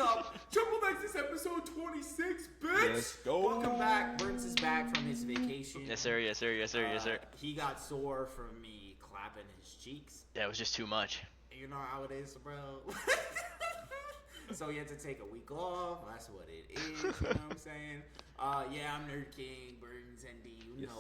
up? Triple Nexus episode 26, bitch. Let's go. Welcome back. Burns is back from his vacation. Yes, sir. Yes, sir. Yes, sir. Yes, sir. He got sore from me clapping his cheeks. Yeah, it was just too much. You know how it is, bro. So he had to take a week off. That's what it is. You know what I'm saying? Yeah, I'm Nerd King, Burns, ND. You know.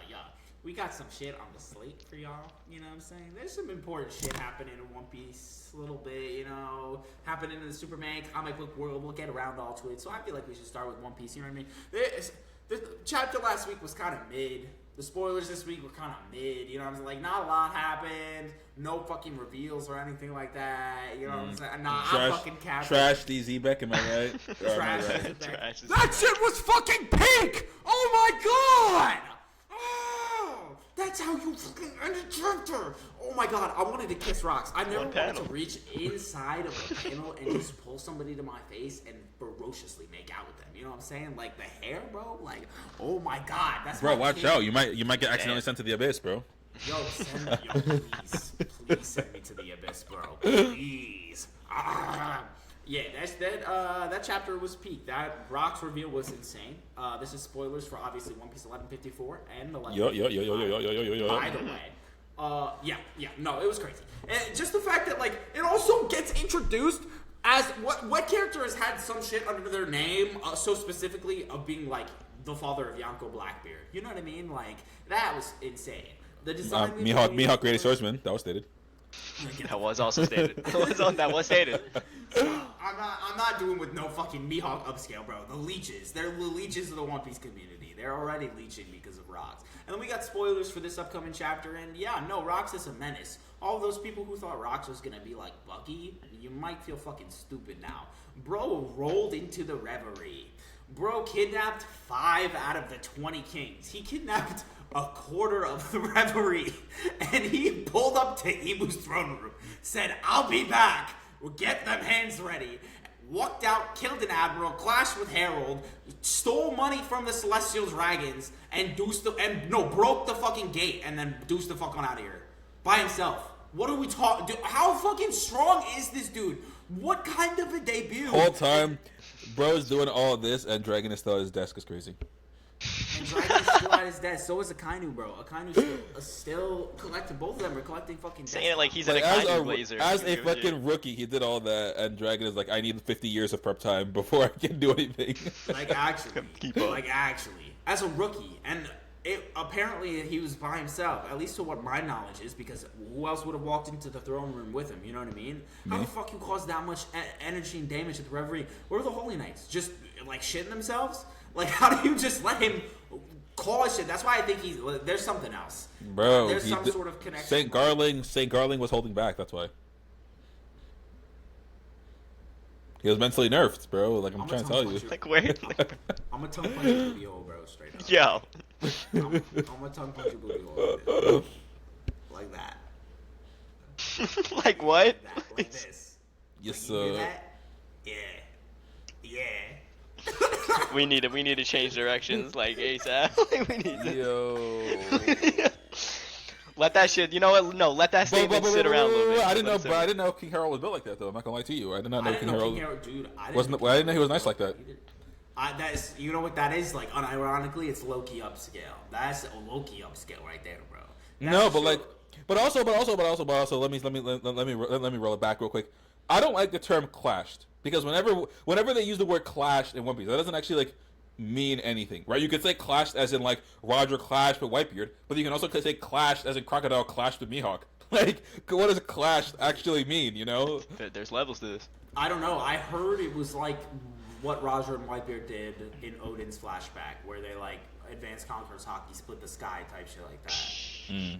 Yeah. We got some shit on the slate for y'all. You know what I'm saying? There's some important shit happening in One Piece. A little bit, you know, happening in the Superman comic book world. We'll get around all to it. So I feel like we should start with One Piece. You know what I mean? The chapter last week was kind of mid. The spoilers this week were kind of mid, you know what I'm saying? Like, not a lot happened. No fucking reveals or anything like that. You know what I'm saying? Nah, I'm fucking capping. Trash the Xebec, am I right? Trash right? Trash. That shit was fucking pink! Oh my god! Oh, that's how you fucking end a chapter! Oh my god, I wanted to kiss rocks. I never wanted to reach inside of a panel and just pull somebody to my face and ferociously make out with them. You know what I'm saying? Like, the hair, bro? Like, oh my god, that's bro, watch out. You might get accidentally sent to the abyss, bro. Yo, please send me to the abyss, bro. Please. Yeah, that chapter was peak. That Rock's reveal was insane. This is spoilers for obviously One Piece 1154 and 1155. Yo. By the way, no, it was crazy. And just the fact that like it also gets introduced as what character has had some shit under their name so specifically of being like the father of Yonko Blackbeard. You know what I mean? Like that was insane. The design. Mihawk, greatest swordsman. That was stated. That was also stated. That was stated. I'm not doing with no fucking Mihawk upscale, bro. The leeches. They're the leeches of the One Piece community. They're already leeching because of Rocks. And then we got spoilers for this upcoming chapter, and yeah, no, Rocks is a menace. All those people who thought Rocks was gonna be like Bucky, you might feel fucking stupid now. Bro rolled into the reverie. Bro kidnapped 5 out of the 20 kings. He kidnapped a quarter of the reverie, and he pulled up to Ibu's throne room, said, "I'll be back. We'll get them hands ready." Walked out, killed an admiral, clashed with Harold, stole money from the Celestial Dragons, and broke the fucking gate, and then deuced the fuck on out of here by himself. What are we talking? How fucking strong is this dude? What kind of a debut? Whole time, bro's doing all this, and Dragon is still at his desk. Is crazy. And Dragon is still at his desk. So is Akainu, bro. Akainu still collecting. Both of them are collecting fucking. Saying it like he's an Akainu blazer. As a fucking rookie, he did all that, and Dragon is like, I need 50 years of prep time before I can do anything. Like actually, as a rookie, and apparently he was by himself. At least to what my knowledge is, because who else would have walked into the throne room with him? You know what I mean? How the fuck you cause that much energy and damage at the Reverie? Where are the Holy Knights? Just like shitting themselves? Like, how do you just let him cause shit? That's why I think there's something else. Bro, there's some sort of connection. St. Garling was holding back, that's why. He was mentally nerfed, bro. Like, I'm trying to tell you. Like, where? I'm gonna tongue punch your booty hole, bro, straight up. Yo. I'm gonna tongue punch your booty hole. Like that. Like what? Like this. Yes, sir. You do that? Yeah. We need to change directions like ASAP. We need to. Yo. Let that shit. You know what? No, let that statement sit around a little bit. I didn't know King Harold was built like that though. I'm not gonna lie to you. I did not know King Harold. Dude, I didn't know he was nice like that. That is, you know what that is? Like, unironically, it's low-key upscale. That's a low-key upscale right there, bro. No, but also, let me roll it back real quick. I don't like the term clashed because whenever they use the word clashed in One Piece, that doesn't actually like mean anything, right? You could say clashed as in like Roger clashed with Whitebeard, but you can also say clashed as in Crocodile clashed with Mihawk. Like, what does clashed actually mean? You know? There's levels to this. I don't know. I heard it was like what Roger and Whitebeard did in Odin's flashback, where they like advanced conquerors hockey, split the sky type shit like that.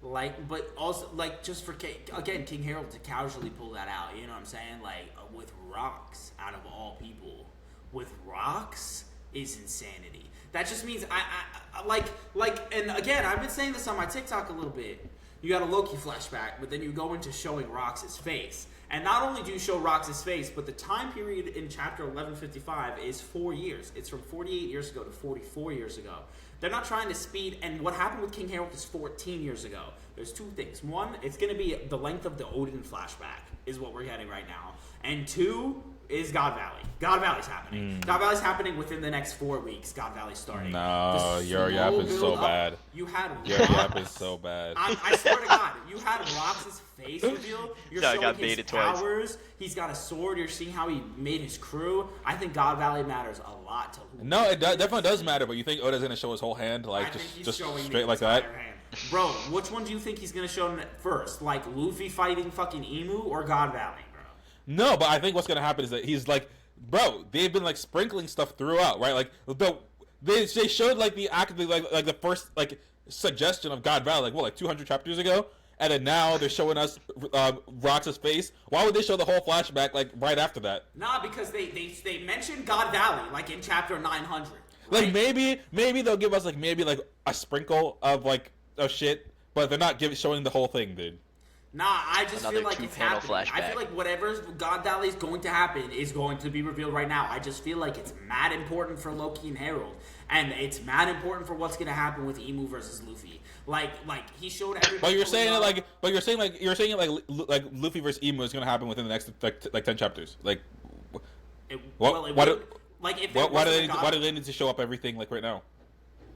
Like, but also, like, just for, again, King Harold to casually pull that out, you know what I'm saying? Like, with Rocks, out of all people, with Rocks is insanity. That just means, and again, I've been saying this on my TikTok a little bit. You got a Loki flashback, but then you go into showing Rocks' face. And not only do you show Rocks' face, but the time period in chapter 1155 is 4 years. It's from 48 years ago to 44 years ago. They're not trying to speed, and what happened with King Harold is 14 years ago. There's two things. One, it's going to be the length of the Odin flashback is what we're getting right now. And two is God Valley. God Valley's happening. God Valley's happening within the next 4 weeks. God Valley's starting. No, your yap is so bad. You had Your yap is so bad. I swear to God, you had Rox's face reveal. You're No, I showing got his baited twice. powers. He's got a sword. You're seeing how he made his crew. I think God Valley matters a lot to who. No, it definitely does matter. But you think Oda's gonna show his whole hand, like I think he's just showing straight the like that? entire hand. Bro, which one do you think he's gonna show first? Like Luffy fighting fucking Emu or God Valley, bro? No, but I think what's gonna happen is that he's like, bro, they've been like sprinkling stuff throughout, right? Like they showed like the act like the first like suggestion of God Valley, like 200 chapters ago, and then now they're showing us Rox's face. Why would they show the whole flashback like right after that? Nah, because they mentioned God Valley like in chapter 900. Like maybe they'll give us like maybe like a sprinkle of like of shit, but they're not showing the whole thing, dude. Nah, I just Another feel like it's 2-panel happening. I flashback. feel like whatever's God Valley is going to happen is going to be revealed right now. I just feel like it's mad important for Loki and Herald, and it's mad important for what's going to happen with Emu versus Luffy. Like he showed everybody. But you're saying it like Luffy versus Emu is gonna happen within the next like 10 chapters. Like, why do they need to show up everything like right now?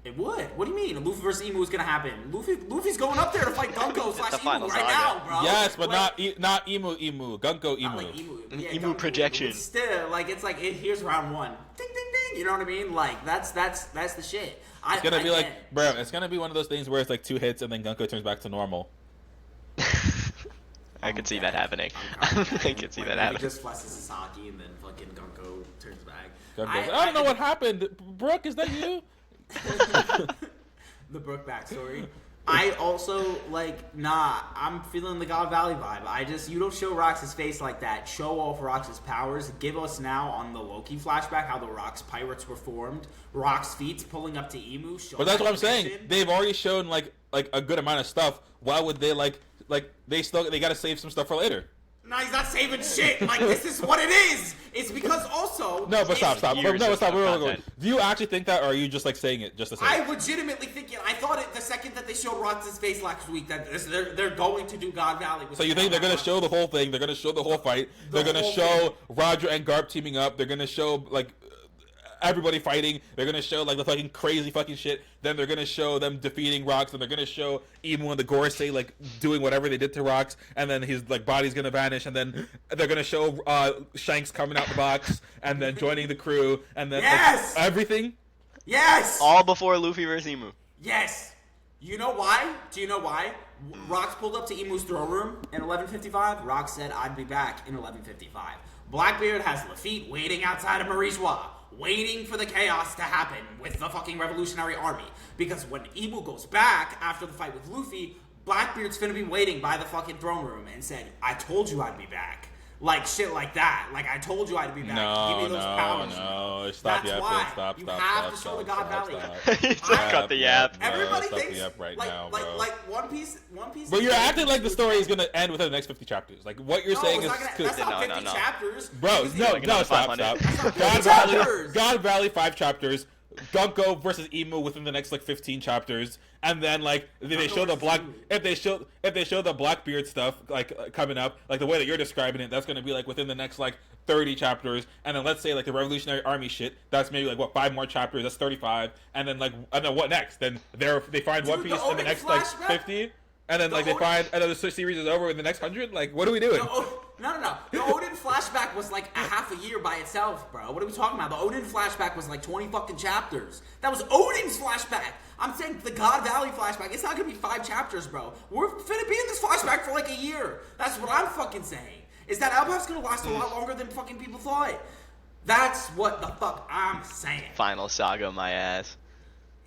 It would. What do you mean? Luffy versus Emu is gonna happen. Luffy's going up there to fight Gunko / Emu right now, bro. Yes, but not Emu. Gunko Emu. Like Emu. Yeah, Emu Gunko, projection. but still, like here's round one. Ding ding ding. You know what I mean? Like that's the shit. It's gonna be like, bro. It's gonna be one of those things where it's like 2 hits and then Gunko turns back to normal. I could see that happening. I could see that happening. He just flesses Sasaki and then fucking Gunko turns back. I don't know what happened. Brooke, is that you? The Brooke backstory. I also I'm feeling the God Valley vibe. You don't show Rox's face like that. Show off Rox's powers. Give us now on the Loki flashback how the Rox pirates were formed. Rox feats pulling up to Emu. But that's what I'm saying. They've already shown like a good amount of stuff. Why would they they gotta save some stuff for later? No, he's not saving shit. Like, this is what it is. It's because also... No, but stop. stop. Do you actually think that, or are you just, like, saying it just to say I it? legitimately think it. I thought it the second that they showed Rox's face last week that they're going to do God Valley. So you think they're going to show the whole thing? They're going to show the whole fight? They're going to show Roger and Garp teaming up? They're going to show, like... everybody fighting. They're gonna show like the fucking crazy fucking shit. Then they're gonna show them defeating Rox, and they're gonna show Emu and the Gorosei like doing whatever they did to Rox, and then his like body's gonna vanish, and then they're gonna show Shanks coming out the box, and then joining the crew, and then yes! Everything. Yes. All before Luffy versus Emu. Yes. You know why? Do you know why? Rox pulled up to Emu's throne room in 1155. Rox said, "I'd be back in 1155." Blackbeard has Lafitte waiting outside of Marijois, waiting for the chaos to happen with the fucking Revolutionary Army. Because when Emu goes back after the fight with Luffy, Blackbeard's finna be waiting by the fucking throne room and said, "I told you I'd be back." Like shit like that. Like, I told you I'd be back. Give me those powers. No, stop. That's why. Stop. You have to show the God Valley. He just cut the yap. Everybody stop thinks the yap right like, now, like, bro. like One Piece. But you're acting like the story is gonna end within the next 50 chapters. Like what you're saying is, that's not 50 No. chapters. bro. No, stop. God Valley 5 chapters. Gunko versus Emu within the next like 15 chapters, and then like if they show the Blackbeard stuff like coming up, like the way that you're describing it, that's gonna be like within the next like 30 chapters, and then let's say like the Revolutionary Army shit, that's maybe like what 5 more chapters, that's 35, and then what next? Then they find One Piece in the next like 50. And then, like, they find another series is over in the next 100? Like, what are we doing? No. The Odin flashback was, like, a half a year by itself, bro. What are we talking about? The Odin flashback was, like, 20 fucking chapters. That was Odin's flashback. I'm saying the God Valley flashback, it's not gonna be 5 chapters, bro. We're finna be in this flashback for, like, a year. That's what I'm fucking saying. Is that Alphabet's gonna last a lot longer than fucking people thought. That's what the fuck I'm saying. Final saga, my ass.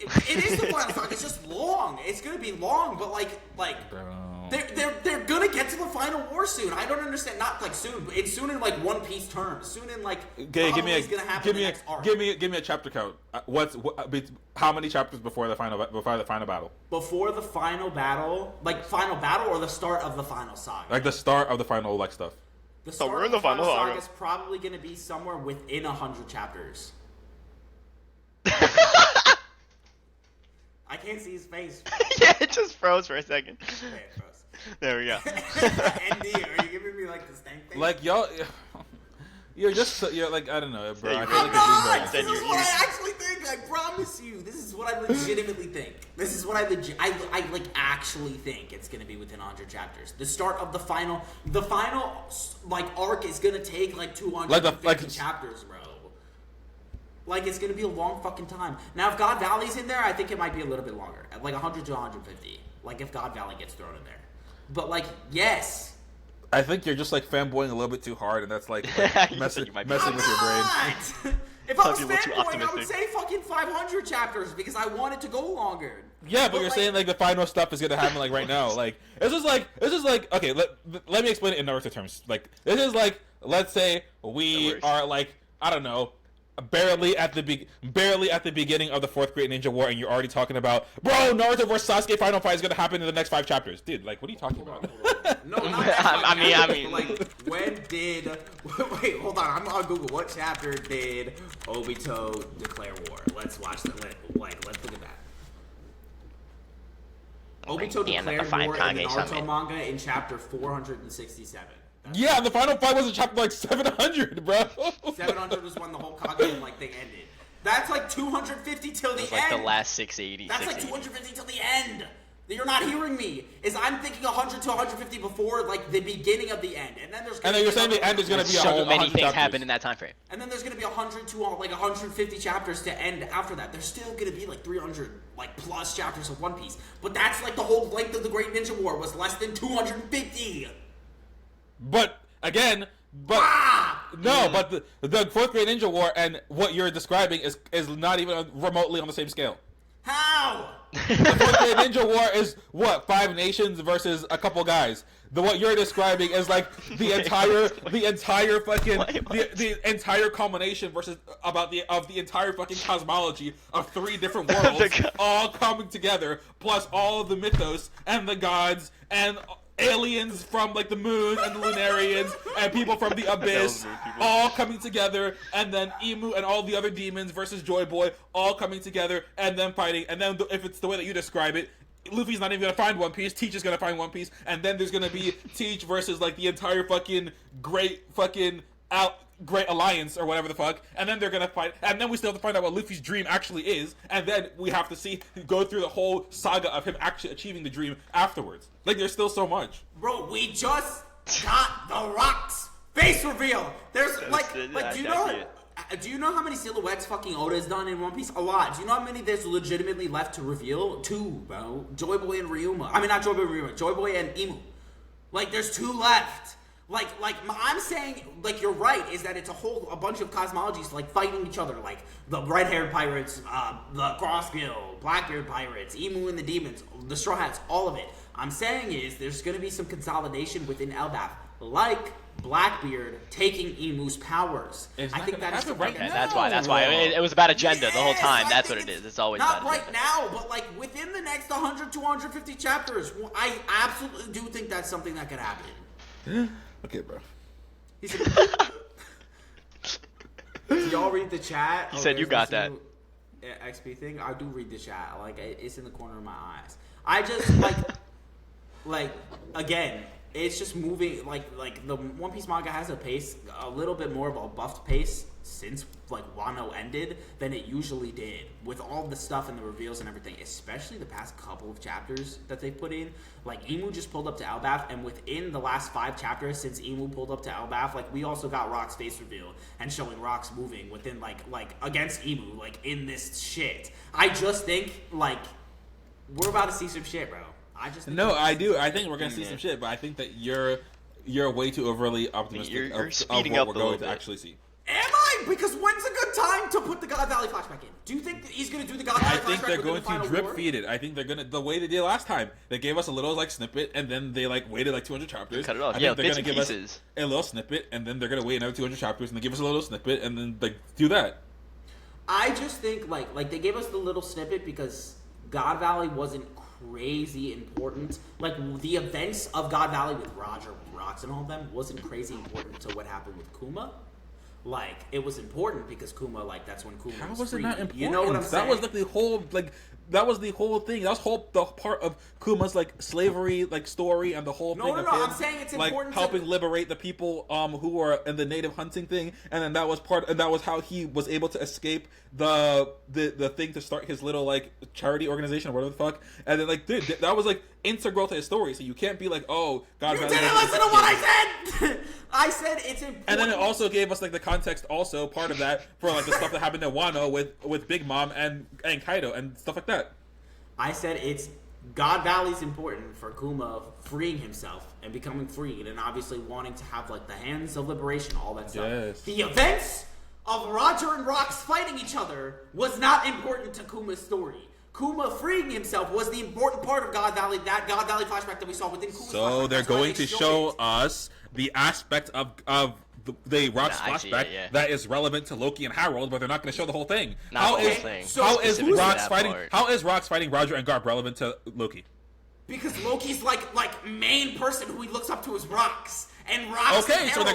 It is the final saga. It's just long. It's gonna be long, but like they're gonna get to the final war soon. I don't understand. Not like soon, but it's soon in like One Piece terms. Soon in like give me a chapter count. How many chapters before the final battle? Before the final battle, like final battle or the start of the final saga. Like the start of the final like stuff. The start we're in the final saga is probably gonna be somewhere within 100 chapters. I can't see his face. Yeah, it just froze for a second. Okay, it froze. There we go. ND, are you giving me like the stank face? Like y'all, you're just you're like I don't know, bro. I feel I'm like not! it's This being is what I actually think, I promise you. This is what I legitimately think. This is what I like actually think it's gonna be within 100 chapters. The start of the final like arc is gonna take like 250 chapters, bro. Like it's gonna be a long fucking time. Now if God Valley's in there, I think it might be a little bit longer. Like 100 to 150. Like if God Valley gets thrown in there. But like, yes. I think you're just like fanboying a little bit too hard, and that's like messing with your brain. If I was fanboying, I would say fucking 500 chapters because I want it to go longer. Yeah, but you're saying like the final stuff is gonna happen like right now. Like it's just like okay. Let me explain it in Naruto terms. Like this is like, let's say we are like, I don't know, barely at the beginning of the 4th Great Ninja War, and you're already talking about, bro, Naruto vs Sasuke final fight is gonna happen in the next 5 chapters, dude. Like, what are you talking about? No, not I mean, like, when did? Wait, hold on. I'm on Google. What chapter did Obito declare war? Let's watch that. Let's look at that. Obito declared war in the Naruto manga in chapter 467. Yeah, the final fight was in chapter like 700, bro. 700 was when the whole Kage like thing ended. That's like 250 till the end. Like the last 680. That's like 250 till the end. You're not hearing me. Is I'm thinking 100 to 150 before like the beginning of the end, and then there's. And then you're saying the end is going to be so many things happen in that time frame. And then there's going to be 100 to like 150 chapters to end after that. There's still going to be like 300 like plus chapters of One Piece, but that's like the whole length of the Great Ninja War was less than 250. But again, but the 4th Great Ninja War and what you're describing is not even remotely on the same scale. How? The 4th Great Ninja War is what, 5 nations versus a couple guys. What you're describing is like the entire culmination versus of the entire fucking cosmology of 3 different worlds all coming together, plus all of the mythos and the gods and aliens from like the moon and the Lunarians and people from the abyss all coming together, and then Emu and all the other demons versus Joy Boy all coming together and then fighting, and then if it's the way that you describe it, Luffy's not even gonna find One Piece, Teach is gonna find One Piece, and then there's gonna be Teach versus like the entire fucking great alliance or whatever the fuck, and then they're gonna fight, and then we still have to find out what Luffy's dream actually is, and then we have to go through the whole saga of him actually achieving the dream afterwards. Like, there's still so much. Bro, we just got the Rock's face reveal. There's do you know how many silhouettes fucking Oda has done in One Piece? A lot. Do you know how many there's legitimately left to reveal? 2, bro. Joy Boy and Ryuma. I mean, not Joy Boy and Ryuma. Joy Boy and Emu. Like, there's 2 left. Like I'm saying, like, you're right, is that it's a bunch of cosmologies, like, fighting each other, like, the red-haired pirates, the Crossbill, Blackbeard pirates, Emu and the demons, the Straw Hats, all of it. I'm saying is, there's gonna be some consolidation within Elbaf, like Blackbeard taking Emu's powers. I think that's right. That's why it was about agenda the whole time. That's what it is. It's always not about right agenda. now, but like within the next 100 to 150 chapters. I absolutely do think that's something that could happen. Okay, bro. Do y'all read the chat? He said you got that. XP thing. I do read the chat. Like, it's in the corner of my eyes. I just like again. It's just moving, like the One Piece manga has a pace, a little bit more of a buffed pace since, like, Wano ended than it usually did, with all the stuff and the reveals and everything, especially the past couple of chapters that they put in. Like, Emu just pulled up to Elbaf, and within the last 5 chapters since Emu pulled up to Elbaf, like, we also got Rock's face reveal and showing Rock's moving within, like against Emu, like, in this shit. I just think, like, we're about to see some shit, bro. I think we're gonna see some shit, but I think that you're way too overly optimistic you're of speeding what up we're a going little to bit. actually see. Am I? Because when's a good time to put the God Valley Flashback in? Do you think that he's gonna do the God Valley Flashback? I think they're going to drip feed it. I think they're gonna, the way they did last time. They gave us a little like snippet, and then they like waited like 200 chapters. Cut it off. I Yeah, think they're bits gonna and give us pieces. a little snippet, and then they're gonna wait another 200 chapters, and they give us a little snippet, and then like do that. I just think like they gave us the little snippet because God Valley wasn't crazy important. Like, the events of God Valley with Roger, with Rocks, and all of them wasn't crazy important to what happened with Kuma. Like, it was important because Kuma, like, that's when Kuma How was was it free. not important? You know what I'm saying? That was like the whole, like, that was the whole thing. That was the part of Kuma's like slavery like story and the whole thing of him, I'm saying it's like important helping liberate the people who were in the native hunting thing, and then that was how he was able to escape the thing to start his little like charity organization or whatever the fuck. And then like dude, that was like integral to his story. So you can't be like, oh God, you didn't listen to what I said. I said it's important. And then it also gave us like the context, also part of that for like the stuff that happened in Wano with Big Mom and Kaido and stuff like that. I said it's God Valley's important for Kuma freeing himself and becoming freed, and obviously wanting to have like the hands of liberation, all that stuff. Yes. The events of Roger and Rox fighting each other was not important to Kuma's story. Kuma freeing himself was the important part of God Valley, that God Valley flashback that we saw within Kuma's flashback. So they're That's why going they to showed show it. us the aspect of the Rox flashback that is relevant to Loki and Harold, but they're not going to show the whole thing. Not the whole thing. Specifically that part. How is Rox fighting Roger and Garp relevant to Loki? Because Loki's like main person who he looks up to is Rox. And Rox Okay, and so they're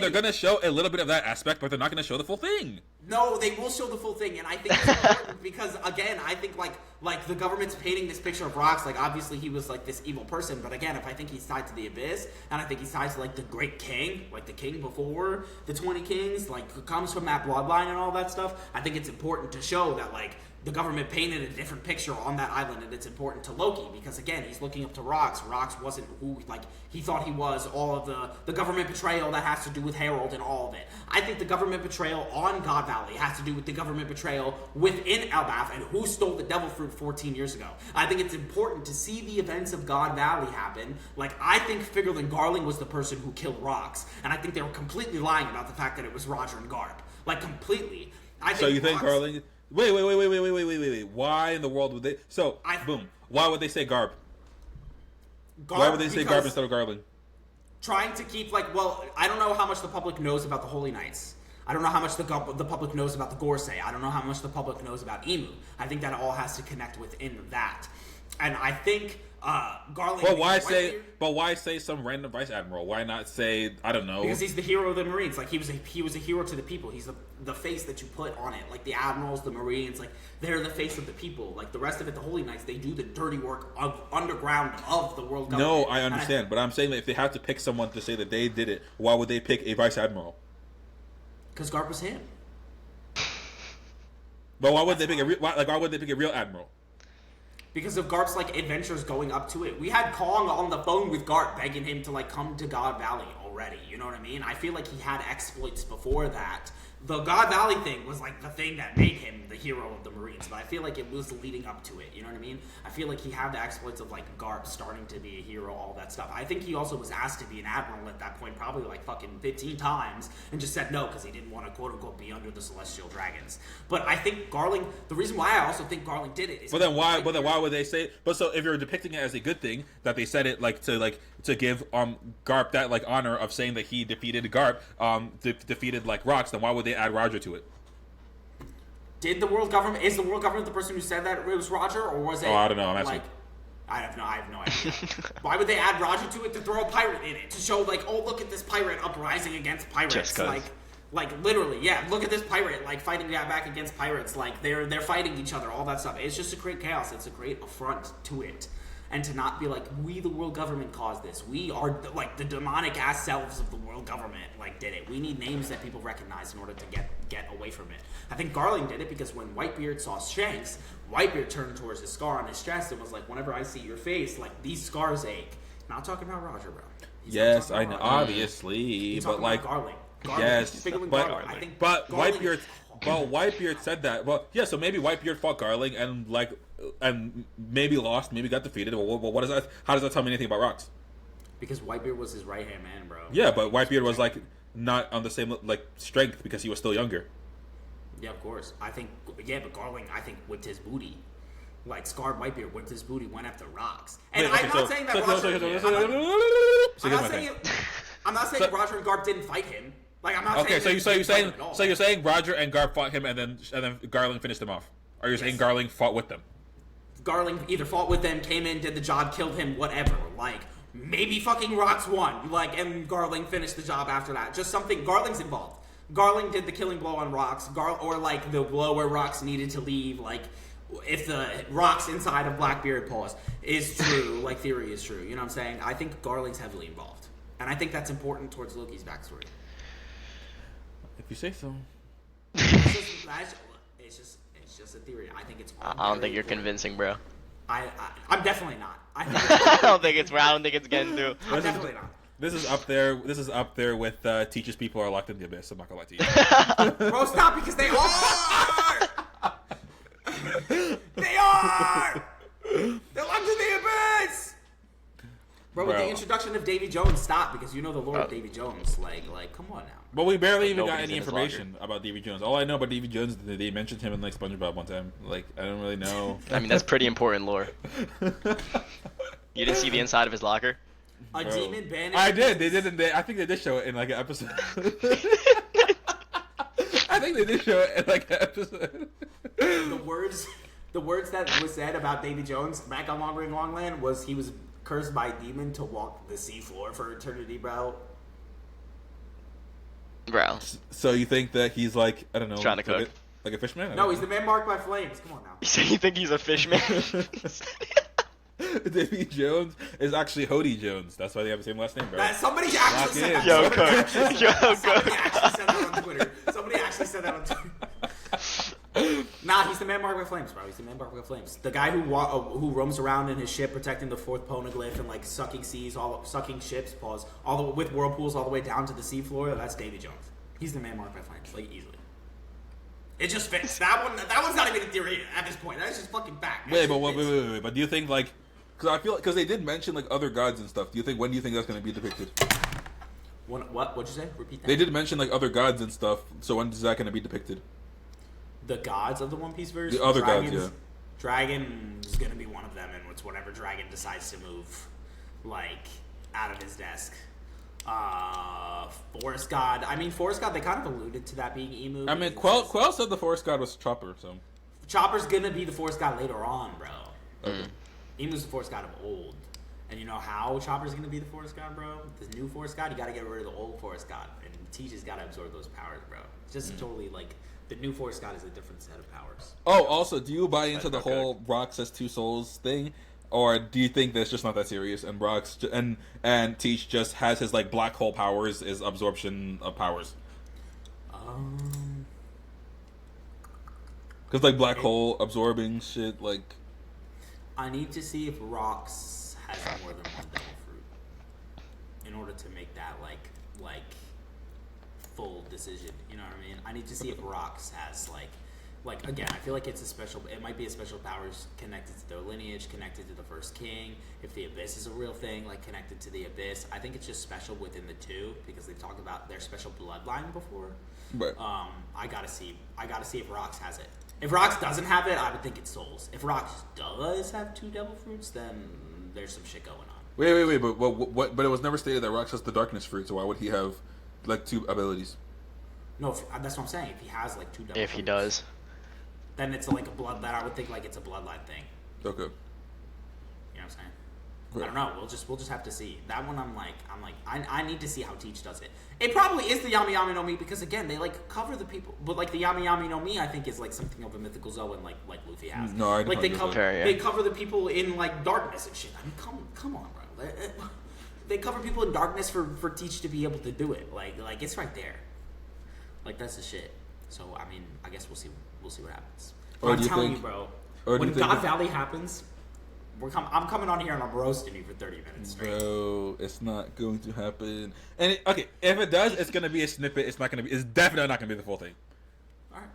gonna show a little bit of that aspect, but they're not gonna show the full thing. No, they will show the full thing, and I think it's important because again, I think like the government's painting this picture of Rox, like obviously he was like this evil person, but again, if I think he's tied to the Abyss, and I think he's tied to like the Great King, like the king before the 20 Kings, like who comes from that bloodline and all that stuff, I think it's important to show that like the government painted a different picture on that island, and it's important to Loki because again, he's looking up to Rox. Rox wasn't who like he thought he was. All of the government betrayal that has to do with Harold and all of it. I think the government betrayal on God Valley has to do with the government betrayal within Elbaf and who stole the Devil Fruit 14 years ago. I think it's important to see the events of God Valley happen. Like I think Figurlin Garling was the person who killed Rox, and I think they were completely lying about the fact that it was Roger and Garp. Like completely. So you think Garling? Wait. Why in the world would they? Boom. Why would they say Garp? Why would they say Garp instead of Garling? Trying to keep I don't know how much the public knows about the Holy Knights. I don't know how much the public knows about the Gorsei. I don't know how much the public knows about Emu. I think that all has to connect within that. And I think Garland. But why say some random vice admiral? Why not say I don't know? Because he's the hero of the Marines. Like he was a hero to the people. He's the face that you put on it. Like the admirals, the Marines, like they're the face of the people. Like the rest of it, the Holy Knights, they do the dirty work of underground of the world government. No, I understand, but I'm saying that if they have to pick someone to say that they did it, why would they pick a vice admiral? Because Garp was him. But why would they pick a real admiral? Because of Garp's adventures going up to it. We had Kong on the phone with Garp begging him to come to God Valley already. You know what I mean? I feel like he had exploits before that. The God Valley thing was the thing that made him the hero of the Marines, but I feel like it was leading up to it. You know what I mean? I feel like he had the exploits of Garp starting to be a hero, all that stuff. I think he also was asked to be an admiral at that point, probably fucking 15 times, and just said no because he didn't want to quote unquote be under the Celestial Dragons. But I think Garling. The reason why I also think Garling did it is. But then why would they say? But so if you're depicting it as a good thing that they said it to give Garp that honor of saying that he defeated Garp, defeated Rox, then why would they add Roger to it? Is the world government the person who said that it was Roger, or was it? Oh, I don't know. I'm asking. I have no idea. Why would they add Roger to it? To throw a pirate in it, to show oh, look at this pirate uprising against pirates. Just 'cause. Literally, yeah. Look at this pirate fighting back against pirates. They're fighting each other, all that stuff. It's just to create chaos. It's a great affront to it. And to not be we, the world government, caused this. We are, the demonic ass selves of the world government, did it. We need names that people recognize in order to get away from it. I think Garling did it because when Whitebeard saw Shanks, Whitebeard turned towards his scar on his chest and was whenever I see your face, these scars ache. Not talking about Roger, bro. Yes, I know, obviously, but Garling. Yes, but Garling, Whitebeard said that. Well, yeah, so maybe Whitebeard fought Garling and maybe lost, maybe got defeated. Well, what is that? How does that tell me anything about Rox? Because Whitebeard was his right hand man, bro. Yeah, but Whitebeard was not on the same strength because he was still younger. Yeah, of course. But Garling whipped his booty. Scarred Whitebeard whipped his booty, went after Rox. And I'm not saying that Roger. I'm not saying Roger and Garp didn't fight him. I'm not saying. So you're saying Roger and Garp fought him and then Garling finished him off? Or you're saying Garling fought with them? Garling either fought with them, came in, did the job, killed him, whatever. Maybe fucking Rox won. And Garling finished the job after that. Just something. Garling's involved. Garling did the killing blow on Rox. Or the blow where Rox needed to leave. if the rocks inside of Blackbeard Paws is true, like theory is true, you know what I'm saying? I think Garling's heavily involved, and I think that's important towards Loki's backstory. If you say so. It's just a theory. I think it's. I don't think you're convincing, bro. I'm definitely not. I don't think it's getting through. I'm definitely not. This is up there. This is up there with teaches people are locked in the abyss. I'm not gonna lie to you. Bro, stop, because they are. They are. They're locked in the abyss. Bro, with the introduction of Davy Jones, stop, because you know the lore of Davy Jones. Like, come on now. But we barely even got Nobody's any in his information about Davy Jones. All I know about Davy Jones is that they mentioned him in like SpongeBob one time. Like, I don't really know. I mean, that's pretty important lore. You didn't see the inside of his locker? A demon banished. I did. They did. I think they did show it in like an episode. I think they did show it in like an episode. The words that was said about Davy Jones back on Long Ring Longland was he was cursed by a demon to walk the seafloor for eternity, bro. Bro. So you think that he's like, I don't know, trying to cook, like a fishman? No, he's the man marked by flames. Come on now. You think he's a fishman? Davy Jones is actually Hody Jones. That's why they have the same last name, bro. Somebody actually said that. Yo, cook. Somebody actually said that on Twitter. Somebody actually said that on Twitter. Nah, he's the man marked by flames, bro. He's the man marked by flames. The guy who roams around in his ship protecting the fourth poneglyph and like sucking ships, with whirlpools all the way down to the seafloor. That's Davy Jones. He's the man marked by flames, like easily. It just fits. That one's not even a theory at this point. That's just fucking fact. Wait. But do you think like, because they did mention like other gods and stuff. When do you think that's going to be depicted? What'd you say? Repeat that. They did mention like other gods and stuff. So when is that going to be depicted? The gods of the One Piece verse? The other gods, yeah. Dragon's gonna be one of them, and it's whatever dragon decides to move, like, out of his desk. Forest God. I mean, Forest God, they kind of alluded to that being Emu. I mean, Quell said the Forest God was Chopper, so. Chopper's gonna be the Forest God later on, bro. Okay. Emu's the Forest God of old. And you know how Chopper's gonna be the Forest God, bro? The new Forest God, you gotta get rid of the old Forest God. And Teach gotta absorb those powers, bro. It's just totally, like... The new Force God is a different set of powers. Oh, also, do you buy into the whole Rocks has two souls thing, or do you think that's just not that serious? And Rocks and Teach just has his like black hole powers, is absorption of powers. Because like black hole absorbing shit, like. I need to see if Rocks has more than one devil fruit in order to make that like full decision. You know what I mean? I need to see if Rocks has like again, I feel like it might be a special powers connected to their lineage, connected to the first king. If the Abyss is a real thing, like connected to the Abyss, I think it's just special within the two because they've talked about their special bloodline before. Right. I gotta see if Rocks has it. If Rocks doesn't have it, I would think it's Souls. If Rocks does have two devil fruits, then there's some shit going on. Wait, but it was never stated that Rocks has the darkness fruit, so why would he have like two abilities? No, that's what I'm saying. If he has like two devil If he fruits, does. then it's like a bloodline. I would think like it's a bloodline thing. Okay. You know what I'm saying? Right. I don't know. We'll just have to see. That one I need to see how Teach does it. It probably is the Yami Yami no Mi because again they like cover the people, but like the Yami Yami no Mi I think is like something of a mythical Zoan like Luffy has. No, I like they cover yeah. they cover the people in like darkness and shit. I mean, come on, bro. They cover people in darkness for Teach to be able to do it. Like it's right there. Like that's the shit. So I mean, I guess we'll see what happens. But I'm telling you, bro. When God Valley happens, I'm coming on here and I'm roasting you for 30 minutes straight. Bro, it's not going to happen. And okay, if it does, it's gonna be a snippet. It's definitely not gonna be the full thing. All right.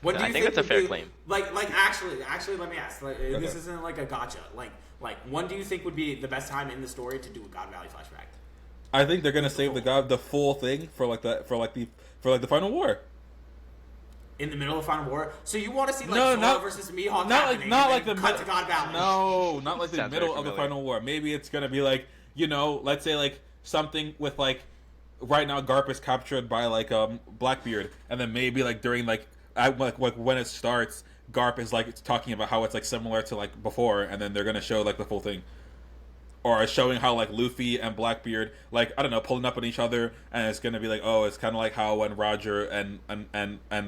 What do you I think that's a fair claim. Like actually, let me ask. Like, okay. This isn't like a gotcha. Like, when do you think would be the best time in the story to do a God Valley flashback? I think they're gonna save the full thing for the final war. In the middle of Final War, so you want to see like Zoro versus Mihawk not like the cut to God Valley? No, not like the Sounds middle very of the familiar. final war. Maybe it's gonna be like let's say like something with like right now Garp is captured by like Blackbeard, and then maybe like during like when it starts, Garp is like talking about how it's like similar to like before, and then they're gonna show like the full thing. or showing how like Luffy and Blackbeard, like I don't know, pulling up on each other, and it's gonna be like, oh, it's kind of like how when Roger and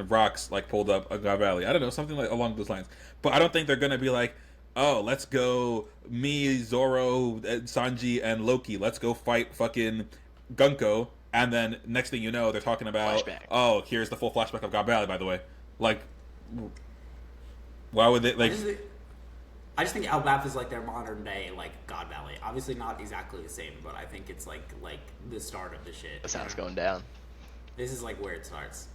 Rocks like pulled up on God Valley. I don't know, something like along those lines. But I don't think they're gonna be like, oh, let's go, me, Zoro, Sanji, and Loki. Let's go fight fucking Gunko, and then next thing you know, they're talking about, Flashback. oh, here's the full flashback of God Valley. By the way, like, why would they like? I just think Elbaf is like their modern day like God Valley. Obviously not exactly the same, but I think it's like the start of the shit. That's how it's going down. This is like where it starts.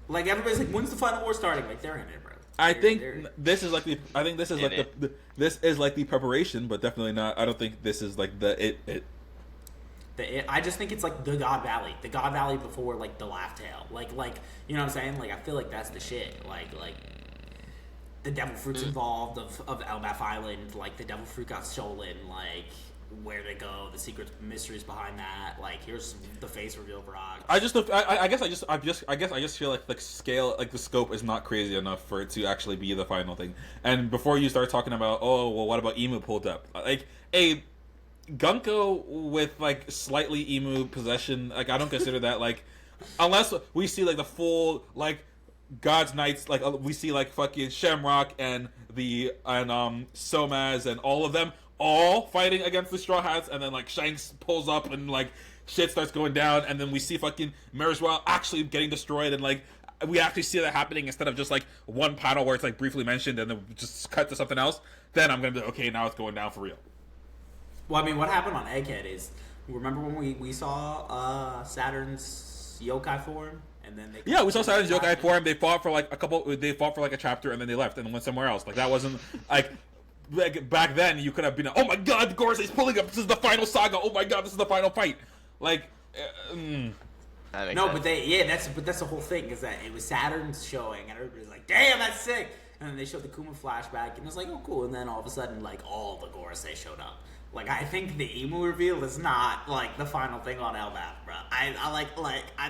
Like everybody's like, when's the final war starting? Like they're in it, bro. I think this is like the. I think this is like this is like the preparation, but definitely not. I don't think this is like the it. I just think it's like the God Valley before like the Laugh Tale, like you know what I'm saying? Like I feel like that's the shit. Like the devil fruit's involved of Elbaf Island. Like the devil fruit got stolen. Like where they go, the secret mysteries behind that. Like here's the face reveal of Rock. I guess I just feel like the scale, like the scope, is not crazy enough for it to actually be the final thing. And before you start talking about, oh well, what about Emu pulled up? Like a Gunko with like slightly emu possession, like I don't consider that like, unless we see like the full like God's Knights, like we see like fucking Shamrock and Somaz and all of them all fighting against the Straw Hats, and then like Shanks pulls up and like shit starts going down, and then we see fucking Mariswell actually getting destroyed, and like we actually see that happening instead of just like one panel where it's like briefly mentioned and then just cut to something else. Then I'm gonna be okay, now it's going down for real. Well, I mean, what happened on Egghead is, remember when we saw Saturn's yokai form, and then we saw Saturn's yokai form. They fought for like a chapter, and then they left and went somewhere else. Like that wasn't like back then. You could have been, oh my god, Gorosei's pulling up. This is the final saga. Oh my god, this is the final fight. Like, No, sense. But that's the whole thing, is that it was Saturn's showing, and everybody's like, damn, that's sick. And then they showed the Kuma flashback, and it was like, oh cool. And then all of a sudden, like all the Gorosei showed up. Like, I think the emu reveal is not, like, the final thing on Elbaf, bro. I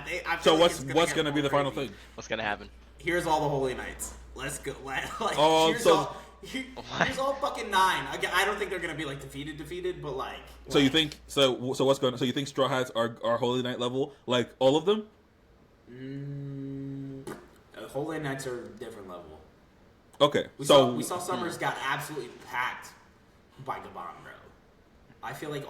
think... So what's gonna be the final thing? What's gonna happen? Here's all the Holy Knights. Let's go. Here's all fucking 9. Again, I don't think they're gonna be, like, defeated, but, like... So you think... So what's going... So you think Straw Hats are Holy Knight level? Like, all of them? Holy Knights are different level. Okay, We saw Summers got absolutely packed by Gabon, bro. I feel like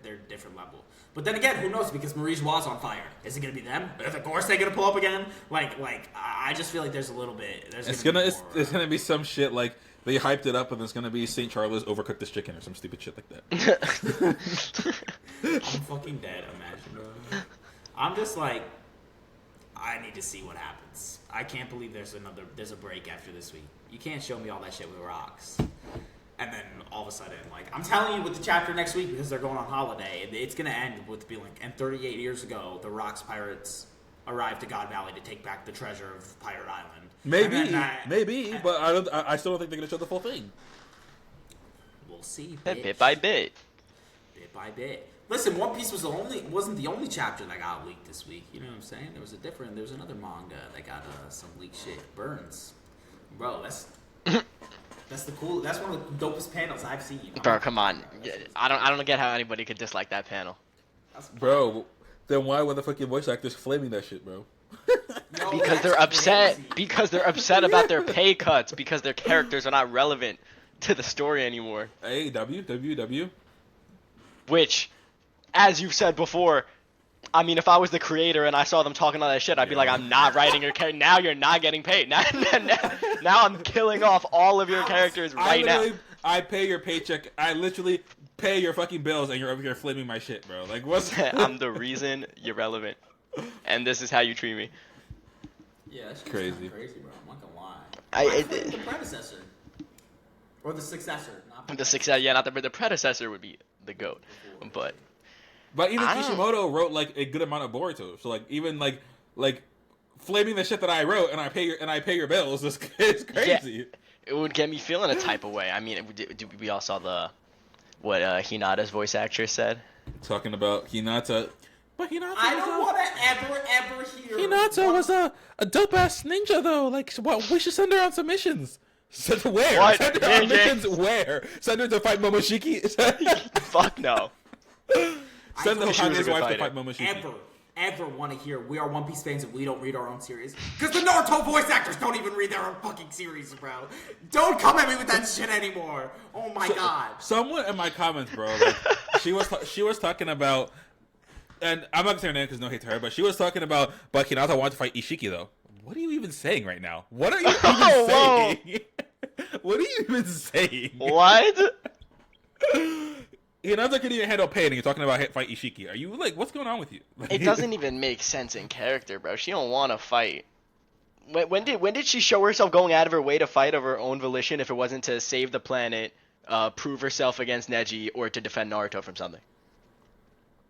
they're different level. But then again, who knows? Because Maurice was on fire. Is it gonna be them? Is the Gorosei gonna pull up again? Like I just feel like there's a little bit. It's gonna be some shit like they hyped it up, and it's gonna be St. Charles overcooked this chicken or some stupid shit like that. I'm fucking dead. Imagine, bro. I'm just like, I need to see what happens. I can't believe there's a break after this week. You can't show me all that shit with Rocks. And then all of a sudden, like, I'm telling you, with the chapter next week, because they're going on holiday, it's going to end with being like, and 38 years ago, the Rocks pirates arrived to God Valley to take back the treasure of Pirate Island. Maybe, but I still don't think they're going to show the full thing. We'll see. Bit by bit. Bit by bit. Listen, One Piece wasn't the only chapter that got leaked this week. You know what I'm saying? There was another manga that got some leaked shit. Burns. Bro, that's one of the dopest panels I've seen. Bro, come on. I don't get how anybody could dislike that panel. Bro, then why were the fucking voice actors flaming that shit, bro? Because they're upset. Crazy. Because they're upset about their pay cuts. Because their characters are not relevant to the story anymore. Hey, W. Which, as you've said before, I mean, if I was the creator and I saw them talking all that shit, I'd be like, I'm not writing your character. Now you're not getting paid. Now I'm killing off all of your characters right now. I pay your paycheck. I literally pay your fucking bills, and you're over here flaming my shit, bro. Like, what's... I'm the reason you're relevant. And this is how you treat me. Yeah, that's crazy, bro. I'm not gonna lie. The predecessor. Or the successor. Not the successor, yeah, the predecessor would be the GOAT. But even Kishimoto wrote like a good amount of boruto, so like even like flaming the shit that I wrote and I pay your bills is crazy. Yeah, it would get me feeling a type of way. I mean, we all saw what Hinata's voice actress said. Talking about Hinata, but Hinata. I don't want to ever hear. Hinata was a dope ass ninja though. Like, what? We should send her on some missions. Send her where? What? Send her on missions where? Send her to fight Momoshiki? Fuck no. Send the think she was a Hokage's good wife to fighter. fight Momoshiki. Ever want to hear we are One Piece fans and we don't read our own series? Because the Naruto voice actors don't even read their own fucking series, bro. Don't come at me with that shit anymore. Oh my god. Someone in my comments, bro, like, she was talking about, and I'm not gonna say her name because no hate to her, but she was talking about, but Hinata wanted to fight Ishiki though. What are you even saying right now? What are you even saying? What are you even saying? What? Hinata couldn't even handle pain, and you're talking about fight Ishiki. Are you like, what's going on with you? Like, It doesn't even make sense in character, bro. She don't want to fight. When did she show herself going out of her way to fight of her own volition if it wasn't to save the planet, prove herself against Neji, or to defend Naruto from something?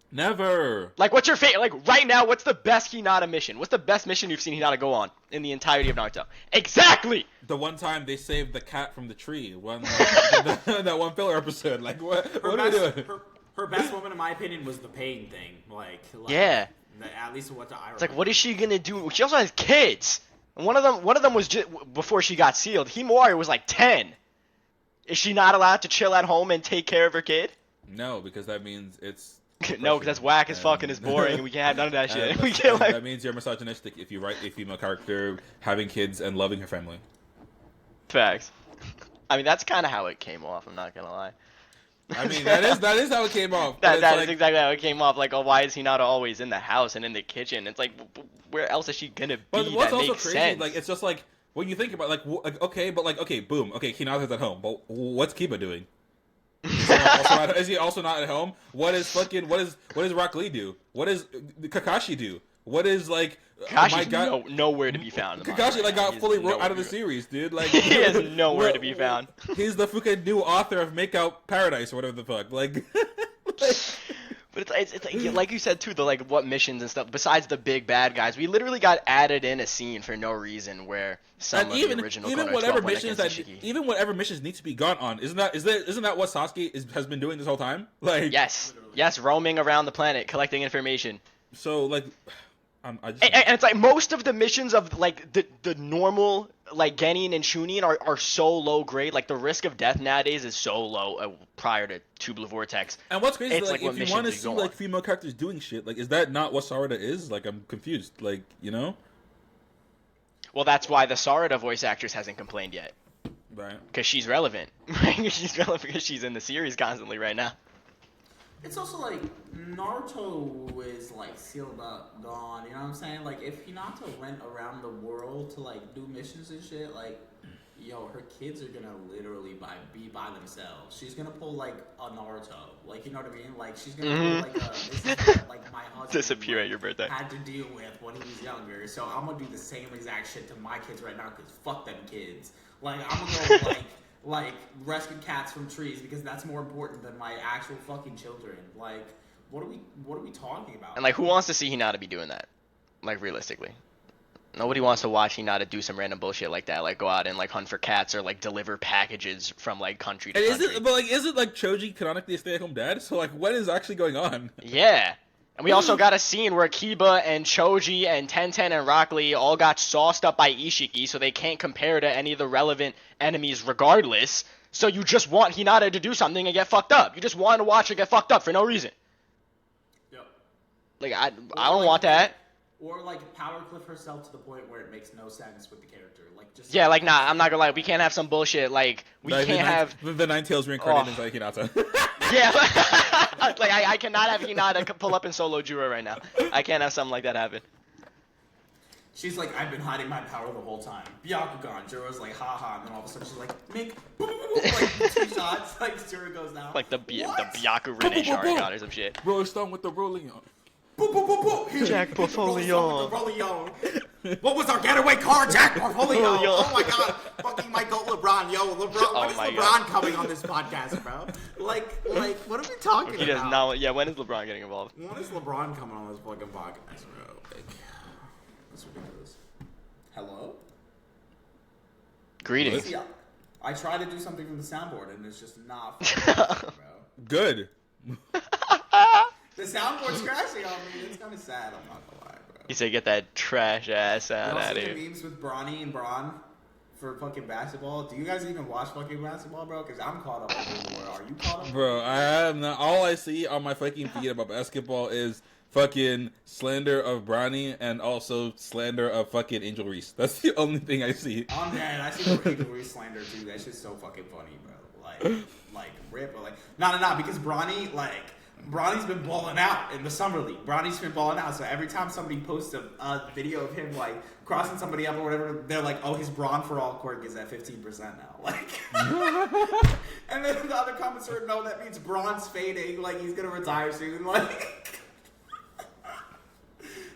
Never. Like, what's your favorite? Like, right now, what's the best Hinata mission? What's the best mission you've seen Hinata go on in the entirety of Naruto? Exactly! The one time they saved the cat from the tree. That one filler episode. Like, what are we doing? Her best moment, in my opinion, was the pain thing. Like Yeah. At least what I remember. It's like, what is she gonna do? She also has kids. And one of them was just before she got sealed. Himawari was like 10. Is she not allowed to chill at home and take care of her kid? No, because that means it's... No, because that's whack as fuck and it's boring and we can't have none of that shit. We And can't that means you're misogynistic if you write a female character having kids and loving her family. Facts. I mean, that's kind of how it came off. I'm not gonna lie. I mean, that is how it came off. That is exactly how it came off. Like, oh, why is he not always in the house and in the kitchen? It's like, where else is she gonna be? But what's that also makes crazy, sense. like, it's just like, when you think about, like, okay, boom, okay, Hinata's at home, but what's Kiba doing? Is he also not at home? What does Rock Lee do? What does Kakashi do? What is, like, Kakashi's my God, nowhere to be found. Kakashi like got fully wrote out of the series, dude. Like, He is nowhere to be found. He's the fucking new author of Make Out Paradise or whatever the fuck. Like, But it's like you said too, the like what missions and stuff. Besides the big bad guys, we literally got added in a scene for no reason where some of the original even Konoha whatever 12 went missions against that Ishiki. even whatever missions need to be gone on, isn't that what Sasuke has been doing this whole time? Like, Yes, roaming around the planet collecting information. so like, and it's like most of the missions of like the normal like Genin and Chunin are so low grade. Like the risk of death nowadays is so low prior to Tubular Vortex. And what's crazy is, like, what if you want to missions see, you go like, on. female characters doing shit, like, is that not what Sarada is? Like, I'm confused. Like, you know? Well, that's why the Sarada voice actress hasn't complained yet. Right. Because she's relevant. She's relevant because she's in the series constantly right now. It's also like Naruto is like sealed up, gone. You know what I'm saying? Like if Hinata went around the world to like do missions and shit, like yo, her kids are gonna literally be by themselves. She's gonna pull like a Naruto, like you know what I mean? Like she's gonna pull like this is what, like my husband Disappear at your birthday. had to deal with when he was younger. So I'm gonna do the same exact shit to my kids right now because fuck them kids. Like I'm gonna go like rescue cats from trees because that's more important than my actual fucking children. Like, what are we talking about? And like, who wants to see Hinata be doing that? Like, realistically, nobody wants to watch Hinata do some random bullshit like that. Like, go out and like hunt for cats or like deliver packages from like country to And country. is it like Choji canonically a stay-at-home dad? So, like, what is actually going on? Yeah. And we also got a scene where Kiba and Choji and Tenten and Rock Lee all got sauced up by Ishiki, so they can't compare to any of the relevant enemies regardless. So you just want Hinata to do something and get fucked up. You just want to watch her get fucked up for no reason. Yep. Like, I don't want that. Or like power cliff herself to the point where it makes no sense with the character. Like just Yeah, like, nah, I'm not gonna lie. We can't have some bullshit. Like, we can't have... the Nine Tails reincarnated as like Hinata. Yeah, like I cannot have Hinata pull up in solo Jura right now. I can't have something like that happen. She's like, I've been hiding my power the whole time. Byakugan. Jiro's like, haha, and then all of a sudden she's like, make boom, boom, boom, like 2 shots. Like Jiro goes down. Like the What? Byaku Rene Sharingan or some shit. Rolling Stone with the rolling on. Boom, boom, boom, boom. Here, Jack hit the Rolling Stone Portfolio. with the Rolling. What was our getaway car? Jack Portfolio. Portfolio. Oh my god. Fucking my goat LeBron. Yo, LeBron. Oh When is my LeBron God. coming on this podcast, bro? Like, what are we talking He does about? not. Yeah, when is LeBron getting involved? When is LeBron coming on this fucking podcast, bro? Like, that's ridiculous. Hello? Greetings. See, I try to do something from the soundboard and it's just not fucking bro. Good. The soundboard's crashing on me. It's kind of sad. I'm not gonna lie, bro. He said, "Get that trash ass You out also of see here." the memes with Bronny and Braun for fucking basketball. Do you guys even watch fucking basketball, bro? Because I'm caught up with the Are you caught up? Bro, I am not. All I see on my fucking feed about basketball is fucking slander of Bronny and also slander of fucking Angel Reese. That's the only thing I see. I'm dead. I see the Angel Reese slander too. That shit's so fucking funny, bro. Like rip, but like, no, because Bronny's been balling out in the summer league. Bronny's been balling out, so every time somebody posts a video of him like crossing somebody up or whatever, they're like, "Oh, his Braun for all court is at 15% now." Like, and then the other comments are, "No, that means Braun's fading. Like he's gonna retire soon." Like,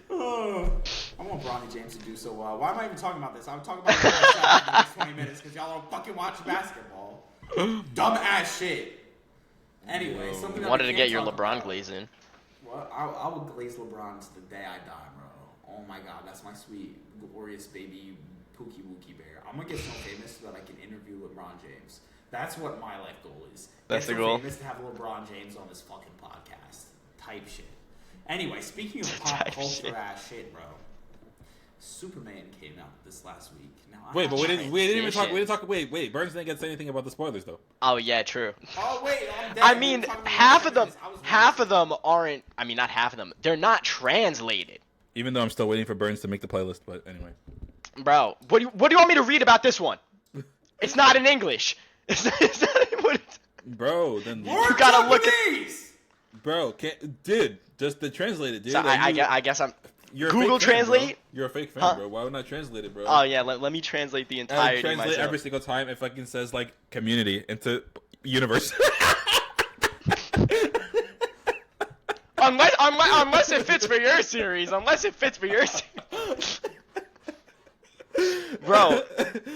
oh, I want Bronny James to do so well. Why am I even talking about this? I'm talking about it for the next 20 minutes because y'all don't fucking watch basketball. Dumb ass shit. Anyway, something Wanted to get your LeBron glaze in. Well, I will glaze LeBron to the day I die, bro. Oh my god, that's my sweet, glorious baby Pookie Wookie bear. I'm gonna get so famous so that I can interview LeBron James. That's what my life goal is. That's get the so goal. famous to have LeBron James on this fucking podcast. Type shit. Anyway, speaking of pop culture ass shit, bro. Superman came out this last week. Now, Wait, but we didn't even talk. We didn't talk. Wait. Burns didn't get to say anything about the spoilers though. Oh yeah, true. Oh wait, I'm dead. I mean, half of them aren't. I mean, not half of them. They're not translated. Even though I'm still waiting for Burns to make the playlist, but anyway. Bro, what do you want me to read about this one? It's not in English. It's not what it's... Bro, then More you gotta look at. Japanese! Bro, dude, just to translate it, dude. So I guess I'm. You're a Google fake fan, Translate? bro. You're a fake fan, Huh? bro. Why would I translate it, bro? Oh yeah, let me translate the entirety I translate myself. every single time it fucking says like community into universe. unless it fits for your series. Unless it fits for your series. Bro,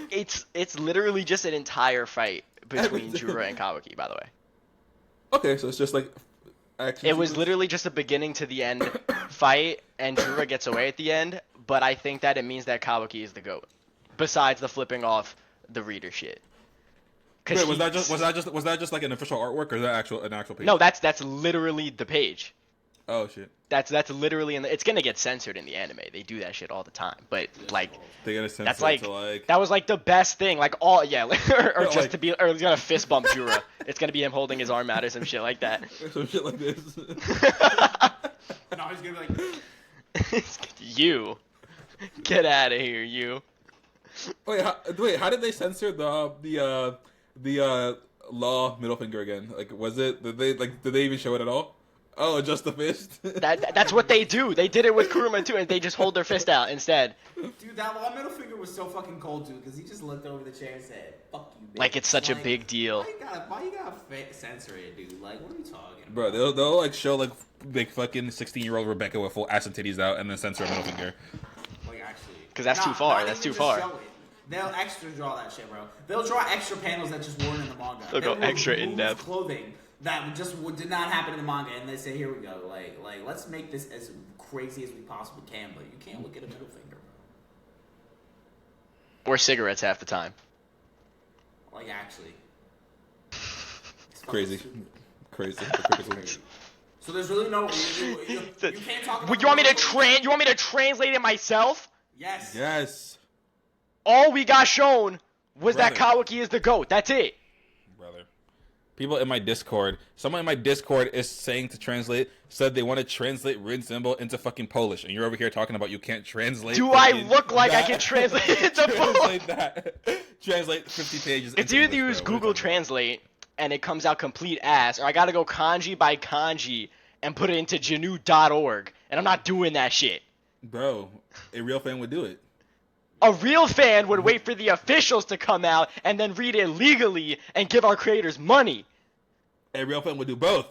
it's literally just an entire fight between Jura and Kawaki, by the way. Okay, so it's just like action It was sequence? literally just a beginning to the end fight, and Jura gets away at the end, but I think that it means that Kawaki is the GOAT. Besides the flipping off the reader shit. Wait, was that just like an official artwork or is that an actual page? No, that's literally the page. Oh shit. That's literally it's gonna get censored in the anime. They do that shit all the time. But like They gotta censor that's it like, to like that was like the best thing. Like all or just like- to be or he's gonna fist bump Jura. It's gonna be him holding his arm out or some shit like that. some shit like this. No, he's gonna be like, You get out of here, you. wait, how did they censor the law middle finger again? Like, did they even show it at all? Oh, just the fist. That's what they do. They did it with Kuruma too, and they just hold their fist out instead. dude, that long middle finger was so fucking cold, dude, because he just looked over the chair and said, "Fuck you, bitch." Like it's such a big deal. Why you gotta censor it, dude? Like, what are you talking about? Bro, they'll like show like fucking 16-year-old Rebecca with full ass and titties out, and then censor a middle finger. Like, actually. 'Cause that's too far, not that's even too just far. show it. They'll extra draw that shit, bro. They'll draw extra panels that just weren't in the manga. They'll go extra remove in-depth. clothing that did not happen in the manga, and they say, "Here we go. Like, let's make this as crazy as we possibly can." But you can't look at a middle finger, bro. Or cigarettes half the time. Like, actually. It's Crazy. fucking Crazy. stupid. So there's really no. You can't talk about. Would you want me to translate it myself? Yes. Yes, All we got shown was that Brother. Kawaki is the GOAT. That's it. brother. People in my Discord, someone in my Discord is saying to translate, said they want to translate Rin symbol into fucking Polish, and you're over here talking about you can't translate. Do I fucking look like I that. can translate it into Polish? Translate that. Translate 50 pages. It's into either English, use bro. What are Google you talking Translate and it comes out complete ass, or I gotta go kanji by kanji and put it into Janu.org, and I'm not doing that shit. about? Bro, a real fan would do it. A real fan would wait for the officials to come out and then read it legally and give our creators money. A real fan would do both.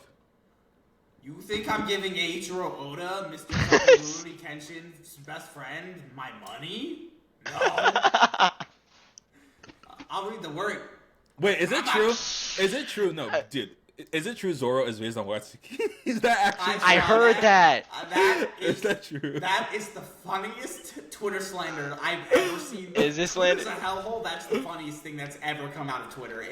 You think I'm giving Eiichiro Oda, Mr. Rurouni Kenshin's best friend, my money? No. I'll read the word. Wait, is it true? Is it true? No, dude. Is it true Zoro is based on Watsuki? Is that actually I heard that. Is that true? That is the funniest Twitter slander I've ever seen. Is this slander? Twitter's a hellhole. That's the funniest thing that's ever come out of Twitter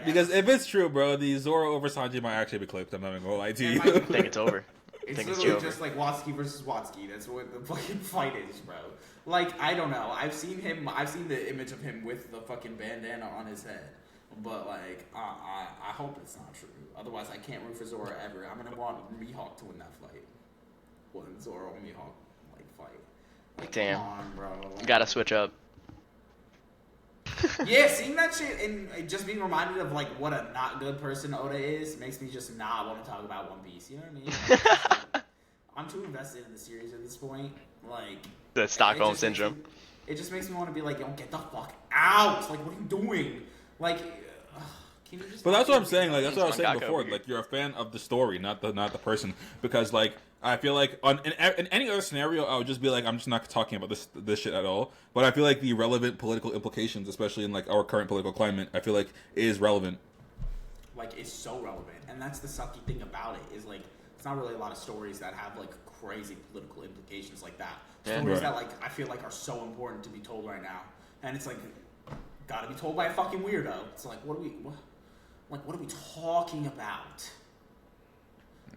Because if it's true, bro, the Zoro over Sanji might actually be clipped. I'm not even gonna lie to you. I think it's over. It's think it's literally Jover. just like Watsky versus Watsky. That's what the fucking fight is, bro. Like, I don't know. I've seen the image of him with the fucking bandana on his head. But, like, I hope it's not true. Otherwise, I can't root for Zoro ever. I'm gonna want Mihawk to win that fight. When Zoro and Mihawk, like, fight. Like, Damn. come on, bro. Like, Gotta switch up. yeah, seeing that shit and just being reminded of, like, what a not good person Oda is makes me just not want to talk about One Piece. You know what I mean? Like, I'm too invested in the series at this point. Like, The Stockholm it just syndrome. It just makes me want to be like, yo, get the fuck out! Like, what are you doing? Like, can you just? But that's what I'm saying. Like that's what I was saying Mangaka before. weird. Like you're a fan of the story, not the person. Because like I feel like in any other scenario, I would just be like, I'm just not talking about this shit at all. But I feel like the relevant political implications, especially in like our current political climate, I feel like is relevant. Like, it's so relevant, and that's the sucky thing about it is like it's not really a lot of stories that have like crazy political implications like that. Yeah. Stories Right. that like I feel like are so important to be told right now, and it's like gotta be told by a fucking weirdo. It's like what are we talking about?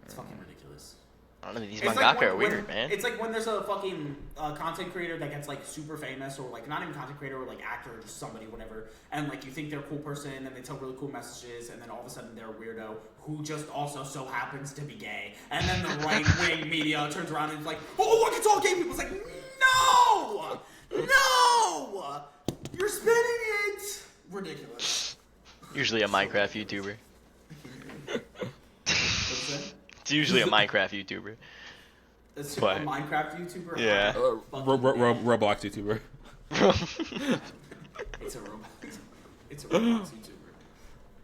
It's fucking ridiculous. I don't know, these It's mangaka like are weird, man. It's like when there's a fucking content creator that gets like super famous, or like not even content creator, or like actor, or just somebody, whatever, and like you think they're a cool person, and they tell really cool messages, and then all of a sudden they're a weirdo who just also so happens to be gay, and then the right wing media turns around and is like, oh look, it's all gay people. It's like, no, you're spinning it. Ridiculous. Usually a Minecraft YouTuber. What's that? It's usually a Minecraft YouTuber. It's a What? Minecraft YouTuber. Yeah. Roblox YouTuber. It's a robot. It's a Roblox YouTuber.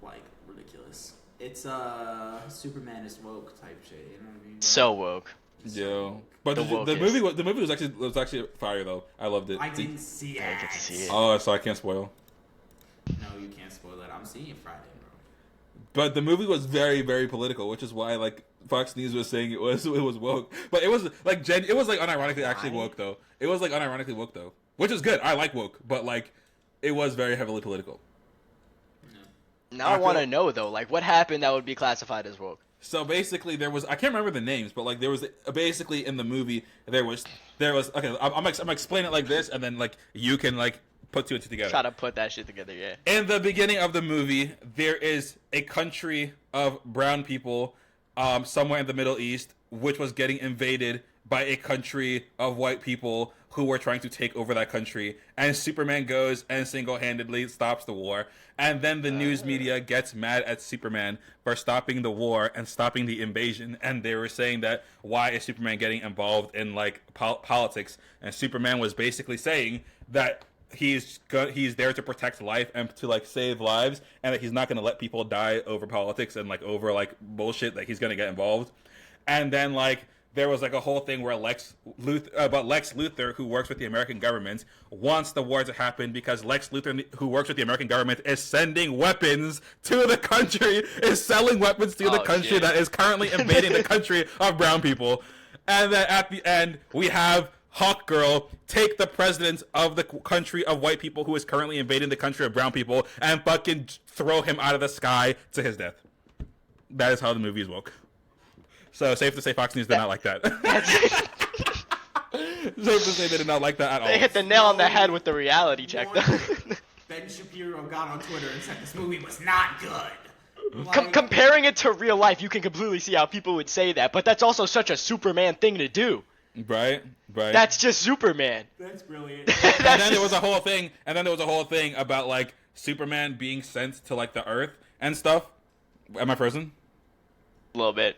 Like, ridiculous. It's Superman is woke type shit. You know what I mean? So woke. Yeah, but The the wokest. movie was actually fire though. I loved it. I didn't see it. I didn't get to see it. Oh, so I can't spoil. No, you can't spoil that. I'm seeing it Friday, bro. But the movie was very, very political, which is why like Fox News was saying it was woke. But it was like it was like unironically actually woke though. It was like unironically woke though, which is good. I like woke, but like it was very heavily political. Now I want to know though, like what happened that would be classified as woke. So basically, there was I can't remember the names, but like there was basically in the movie there was okay. I'm gonna explain it like this, and then like you can like put two and two together. Try to put that shit together, yeah. In the beginning of the movie, there is a country of brown people, somewhere in the Middle East, which was getting invaded by a country of white people who were trying to take over that country. And Superman goes and single-handedly stops the war. And then the news media gets mad at Superman for stopping the war and stopping the invasion. And they were saying that why is Superman getting involved in like politics? And Superman was basically saying that he's there to protect life and to like save lives, and that he's not going to let people die over politics and like over like bullshit, that he's going to get involved. And then like there was like a whole thing where Lex Luthor, who works with the American government, wants the war to happen because Lex Luthor, who works with the American government, is sending weapons to the country, is selling weapons to the country shit. that is currently invading the country of brown people. And then at the end, we have Hawk Girl take the president of the country of white people who is currently invading the country of brown people and fucking throw him out of the sky to his death. That is how the movie is woke. So safe to say Fox News did not like that. Safe to say they did not like that at all. They hit the nail on the head with the reality check though. Ben Shapiro got on Twitter and said this movie was not good. Like, Comparing it to real life, you can completely see how people would say that, but that's also such a Superman thing to do. Right. That's just Superman. that's brilliant. And then there was a whole thing about like Superman being sent to like the Earth and stuff. Am I frozen? A little bit.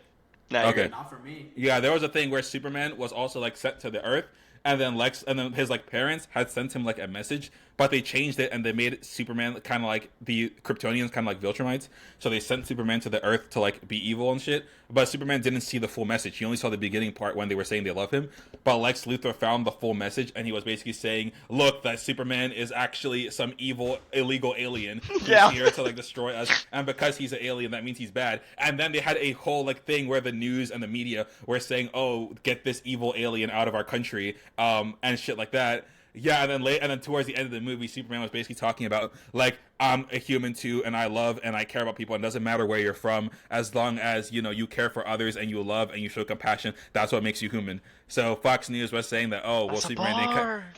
No, you're Okay. good. Not for me. Yeah, there was a thing where Superman was also like sent to the Earth, and then his like parents had sent him like a message, but they changed it and they made Superman kind of like the Kryptonians, kind of like Viltrumites. So they sent Superman to the Earth to like be evil and shit. But Superman didn't see the full message. He only saw the beginning part when they were saying they love him. But Lex Luthor found the full message, and he was basically saying, "Look, that Superman is actually some evil, illegal alien who's Yeah. here to like destroy us, and because he's an alien, that means he's bad." And then they had a whole like thing where the news and the media were saying, "Oh, get this evil alien out of our country," and shit like that. yeah, and then towards the end of the movie, Superman was basically talking about like, I'm a human too, and I love and I care about people, and it doesn't matter where you're from, as long as you care for others and you love and you show compassion. That's what makes you human. So Fox News was saying that, oh well,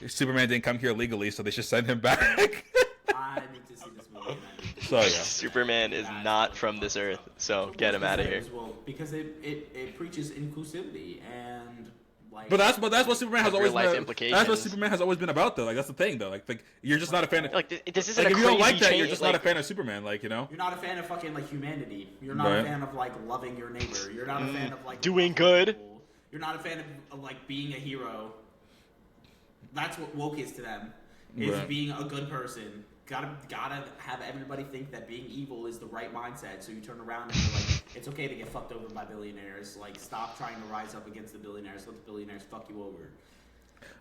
Superman didn't come here legally, so they should send him back. I need to see this movie. So yeah, Superman is not from this earth, so get him out of here. Well, because it preaches inclusivity and. But that's what Superman has always real-life been. implications. That's what Superman has always been about, though. Like that's the thing, though. Like you're just not a fan of. Like this isn't like a if you don't like that, change, you're just not a fan of Superman. Like You're not a fan of fucking like humanity. You're not Right. a fan of like loving your neighbor. You're not a fan of like doing loving good. people. You're not a fan of like being a hero. That's what woke is to them. Is Right. being a good person. Gotta have everybody think that being evil is the right mindset. So you turn around and you're like, it's okay to get fucked over by billionaires. Like, stop trying to rise up against the billionaires. Let the billionaires fuck you over.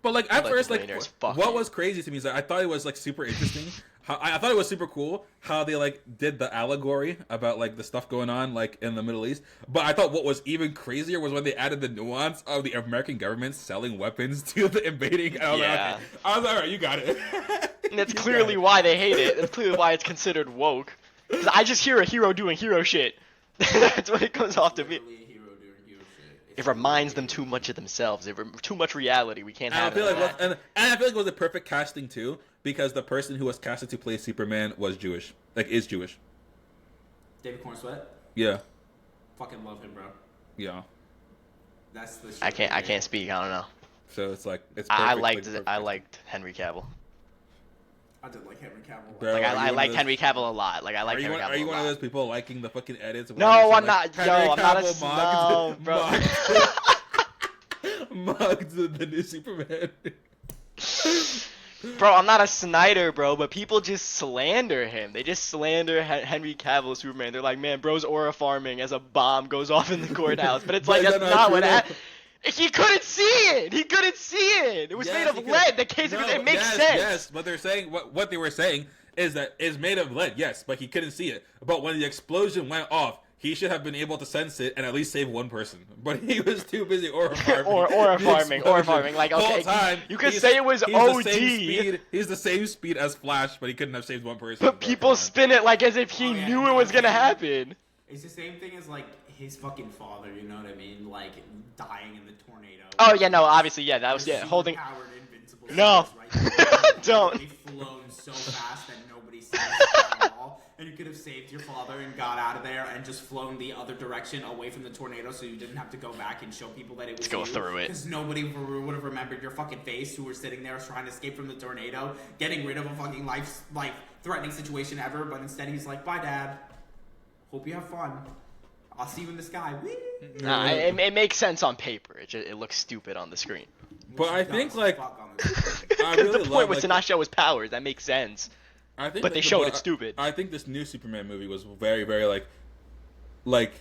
But like at Let first, the like billionaires fuck what you. was crazy to me is that I thought it was like super interesting. I thought it was super cool how they like did the allegory about like the stuff going on like in the Middle East. But I thought what was even crazier was when they added the nuance of the American government selling weapons to the invading. I was like, Yeah. okay. I was like, all right, you got it. And that's You clearly got why they hate it. That's clearly why it's considered woke. 'Cause I just hear a hero doing hero shit. That's what it comes off to me. Literally a hero doing hero shit. It reminds them too much of themselves. Too much reality. We can't And I have feel it. like and I feel like it was the perfect casting too, because the person who was casted to play Superman was Jewish, like is Jewish. David Corn Sweat? Yeah, Fucking love him, bro. yeah. That's the shit. I can't speak. I don't know. So it's like it's. I perfect, liked Henry Cavill. I did like Henry Cavill. Bro, Like are you I one of liked those- Henry Cavill a lot. Like I like Are you Henry one, Cavill are you a one lot. of those people liking the fucking edits? where No, it's I'm like, not. Henry Yo, I'm not a Cavill no, bro. mugged the new Superman. Bro, I'm not a Snyder, bro, but people just slander him. They just slander Henry Cavill Superman. They're like, man, bro's aura farming as a bomb goes off in the courthouse. But it's But like, is that's that not not true, what though? happened. He couldn't see it. He couldn't see it. It was Yes, made of he could- lead. The case, No, it makes yes, sense. Yes, but they're saying what they were saying is that it's made of lead. Yes, but he couldn't see it. But when the explosion went off, he should have been able to sense it and at least save one person. But he was too busy aura farming. Aura the farming. explosion. Like, The whole okay, time, you could he's- say it was he's OD. The same speed, he's the same speed as Flash, but he couldn't have saved one person. But people spin it like as if he Oh, yeah, knew it no, was gonna it's- happen. It's the same thing as like his fucking father, you know what I mean? Like dying in the tornado. Oh yeah, no, obviously, yeah, that was His holding. superpowered invincible No. skills, right? Don't. He flown so fast that nobody sees it at all, and you could have saved your father and got out of there and just flown the other direction away from the tornado, so you didn't have to go back and show people that it was Go you, through it. because nobody would have remembered your fucking face, who were sitting there trying to escape from the tornado, getting rid of a fucking life-threatening situation ever. But instead, he's like, "Bye, Dad. Hope you have fun. I'll see you in the sky." Whee! Nah, it makes sense on paper. It looks stupid on the screen. But I think, like, Fuck on the I Because really the love, point was to like, not show his powers. That makes sense. I think But they that- showed it stupid. I think this new Superman movie was very, very like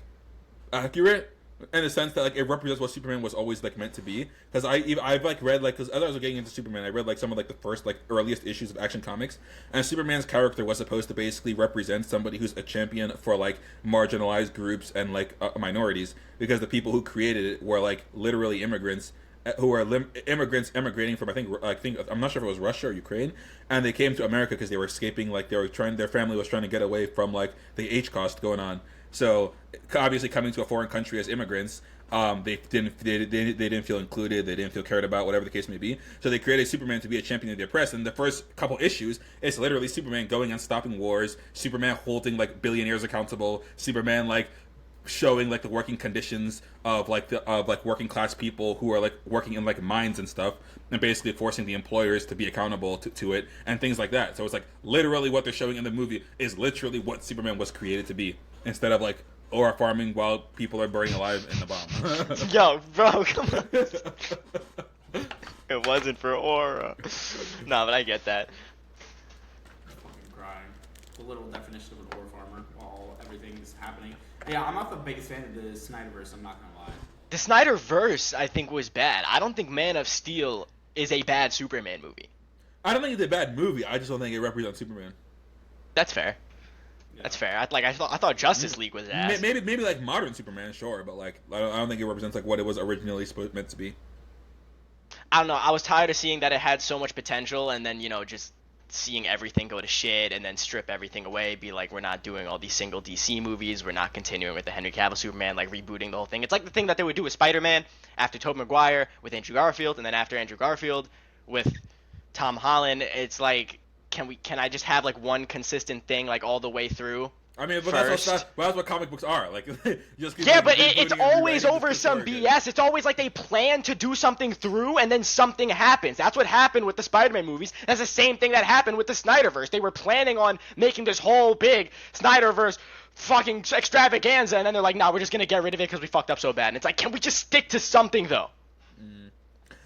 accurate in the sense that like it represents what Superman was always like meant to be. Because I've like read like, because as I was getting into Superman, I read like some of like the first like earliest issues of Action Comics, and Superman's character was supposed to basically represent somebody who's a champion for like marginalized groups and like minorities, because the people who created it were like literally immigrants who are immigrants emigrating from I think I'm not sure if it was Russia or Ukraine, and they came to America because they were escaping, like their family was trying to get away from like the Holocaust going on. So obviously coming to a foreign country as immigrants, they didn't feel included, they didn't feel cared about, whatever the case may be. So they created Superman to be a champion of the oppressed. And the first couple issues, it's literally Superman going and stopping wars, Superman holding like billionaires accountable, Superman like showing like the working conditions of like working class people who are like working in like mines and stuff, and basically forcing the employers to be accountable to it and things like that. So it's like literally what they're showing in the movie is literally what Superman was created to be, instead of like aura farming while people are burning alive in the bomb. Yo, bro, come on. It wasn't for aura. Nah, but I get that. fucking crying. The literal definition of an ore farmer while everything's happening. Yeah, I'm not the biggest fan of the Snyderverse, I'm not gonna lie. The Snyderverse, I think, was bad. I don't think Man of Steel is a bad Superman movie. I don't think it's a bad movie. I just don't think it represents Superman. That's fair. Yeah. That's fair. I thought Justice League was ass. Maybe like modern Superman, sure, but like I don't think it represents like what it was originally meant to be. I don't know. I was tired of seeing that it had so much potential, and then just seeing everything go to shit, and then strip everything away. Be like, we're not doing all these single DC movies. We're not continuing with the Henry Cavill Superman, like rebooting the whole thing. It's like the thing that they would do with Spider-Man after Tobey Maguire with Andrew Garfield, and then after Andrew Garfield with Tom Holland. It's like, can I just have like one consistent thing like all the way through? I mean, but first. that's what comic books are. Like, just keep Yeah, like, but rebooting it's and always rewriting over the some story BS. again. It's always like they plan to do something through, and then something happens. That's what happened with the Spider-Man movies. That's the same thing that happened with the Snyderverse. They were planning on making this whole big Snyderverse fucking extravaganza, and then they're like, nah, we're just gonna get rid of it because we fucked up so bad. And it's like, can we just stick to something, though?